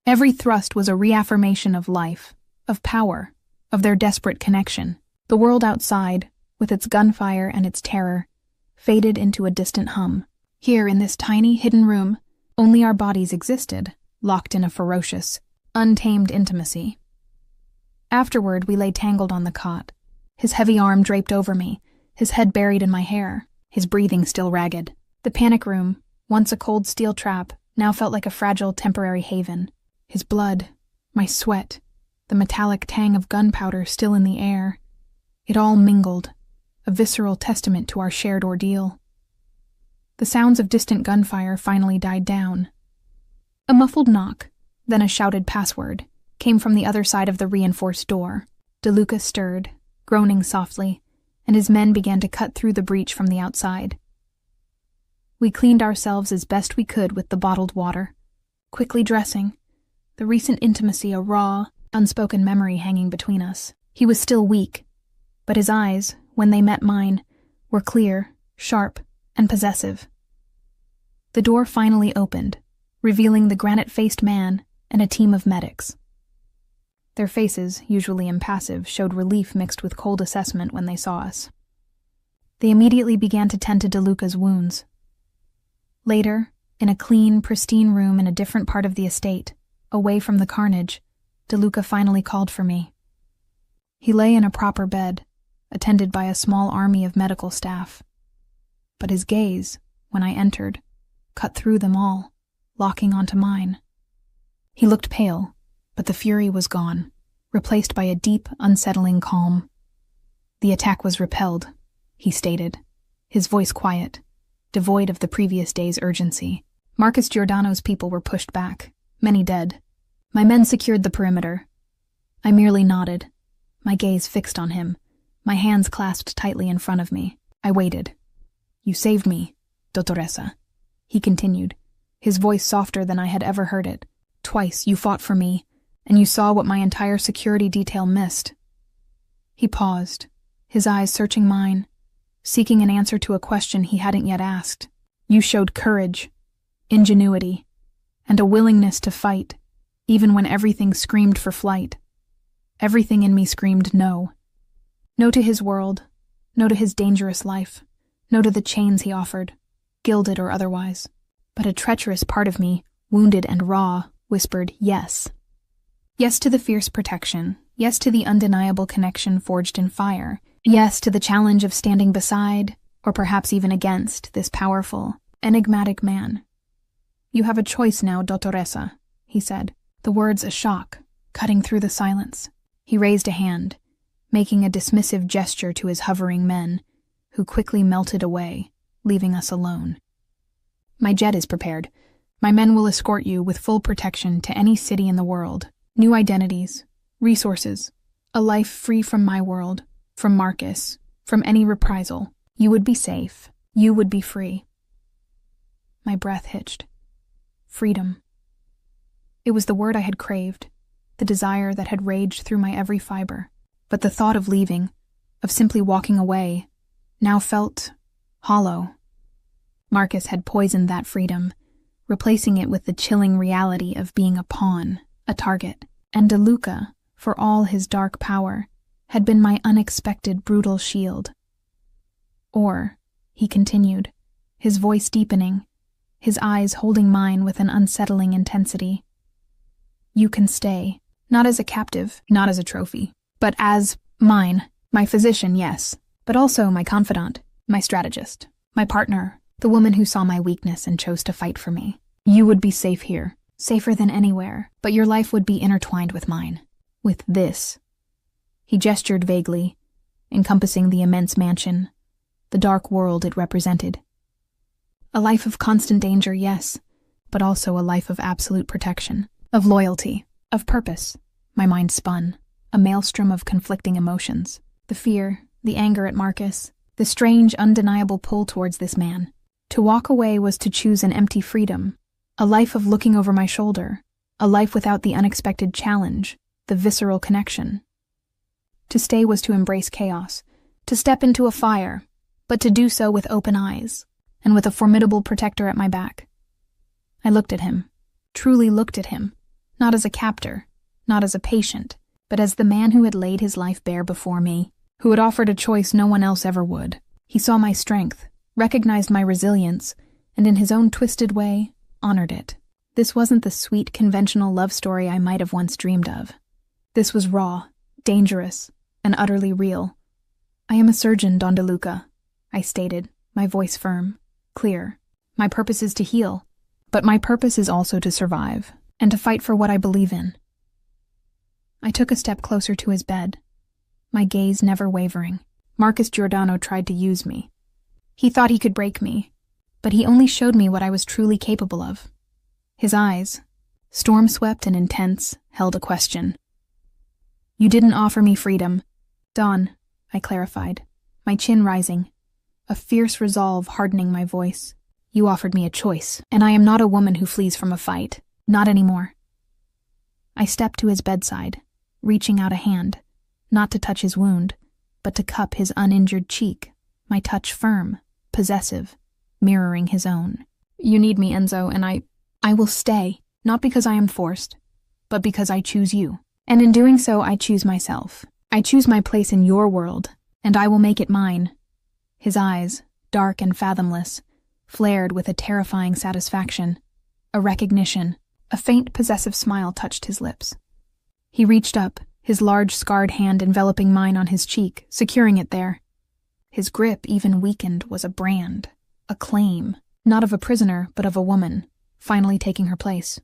Every thrust was a reaffirmation of life, of power, of their desperate connection. The world outside, with its gunfire and its terror, faded into a distant hum. Here, in this tiny, hidden room, only our bodies existed, locked in a ferocious, untamed intimacy. Afterward, we lay tangled on the cot, his heavy arm draped over me, his head buried in my hair, his breathing still ragged. The panic room, once a cold steel trap, now felt like a fragile temporary haven. His blood, my sweat, the metallic tang of gunpowder still in the air. It all mingled, a visceral testament to our shared ordeal. The sounds of distant gunfire finally died down. A muffled knock, then a shouted password, came from the other side of the reinforced door. DeLuca stirred, groaning softly, and his men began to cut through the breach from the outside. We cleaned ourselves as best we could with the bottled water, quickly dressing, the recent intimacy a raw, unspoken memory hanging between us. He was still weak, but his eyes, when they met mine, were clear, sharp, and possessive. The door finally opened, revealing the granite-faced man and a team of medics. Their faces, usually impassive, showed relief mixed with cold assessment when they saw us. They immediately began to tend to DeLuca's wounds. Later, in a clean, pristine room in a different part of the estate, away from the carnage, DeLuca finally called for me. He lay in a proper bed, attended by a small army of medical staff. But his gaze, when I entered, cut through them all, locking onto mine. He looked pale, but the fury was gone, replaced by a deep, unsettling calm. "The attack was repelled," he stated, his voice quiet, devoid of the previous day's urgency. "Marcus Giordano's people were pushed back, many dead. My men secured the perimeter." I merely nodded, my gaze fixed on him, my hands clasped tightly in front of me. I waited. "You saved me, Dottoressa," he continued, his voice softer than I had ever heard it. "Twice you fought for me, and you saw what my entire security detail missed." He paused, his eyes searching mine, seeking an answer to a question he hadn't yet asked. "You showed courage, ingenuity, and a willingness to fight, even when everything screamed for flight. Everything in me screamed no. No to his world, no to his dangerous life, no to the chains he offered, gilded or otherwise. But a treacherous part of me, wounded and raw, whispered yes. Yes to the fierce protection, yes to the undeniable connection forged in fire, yes to the challenge of standing beside, or perhaps even against, this powerful, enigmatic man. "You have a choice now, Dottoressa," he said, the words a shock, cutting through the silence. He raised a hand, making a dismissive gesture to his hovering men, who quickly melted away, leaving us alone. "My jet is prepared. My men will escort you with full protection to any city in the world. New identities, resources, a life free from my world, from Marcus, from any reprisal. You would be safe. You would be free." My breath hitched. Freedom. It was the word I had craved, the desire that had raged through my every fiber. But the thought of leaving, of simply walking away, now felt hollow. Marcus had poisoned that freedom, replacing it with the chilling reality of being a pawn, a target. And De Luca, for all his dark power, had been my unexpected brutal shield. "Or," he continued, his voice deepening, his eyes holding mine with an unsettling intensity, "you can stay, not as a captive, not as a trophy, but as mine, my physician, yes, but also my confidant, my strategist, my partner, the woman who saw my weakness and chose to fight for me. You would be safe here, safer than anywhere, but your life would be intertwined with mine, with this." He gestured vaguely, encompassing the immense mansion, the dark world it represented. A life of constant danger, yes, but also a life of absolute protection, of loyalty, of purpose. My mind spun, a maelstrom of conflicting emotions. The fear, the anger at Marcus, the strange, undeniable pull towards this man. To walk away was to choose an empty freedom, a life of looking over my shoulder, a life without the unexpected challenge, the visceral connection. To stay was to embrace chaos, to step into a fire, but to do so with open eyes, and with a formidable protector at my back. I looked at him, truly looked at him, not as a captor, not as a patient, but as the man who had laid his life bare before me, who had offered a choice no one else ever would. He saw my strength, recognized my resilience, and in his own twisted way, honored it. This wasn't the sweet, conventional love story I might have once dreamed of. This was raw, dangerous, and utterly real. "I am a surgeon, Don De Luca," I stated, my voice firm, clear. "My purpose is to heal, but my purpose is also to survive, and to fight for what I believe in." I took a step closer to his bed, my gaze never wavering. Marcus Giordano tried to use me. He thought he could break me, but he only showed me what I was truly capable of. His eyes, storm-swept and intense, held a question. "You didn't offer me freedom, Don," I clarified, my chin rising, a fierce resolve hardening my voice. "You offered me a choice, and I am not a woman who flees from a fight. Not anymore." I stepped to his bedside, reaching out a hand, not to touch his wound, but to cup his uninjured cheek, my touch firm, possessive, mirroring his own. "You need me, Enzo, and I will stay, not because I am forced, but because I choose you. And in doing so, I choose myself. I choose my place in your world, and I will make it mine." His eyes, dark and fathomless, flared with a terrifying satisfaction, a recognition. A faint, possessive smile touched his lips. He reached up, his large, scarred hand enveloping mine on his cheek, securing it there. His grip, even weakened, was a brand, A claim, not of a prisoner, but of a woman, finally taking her place.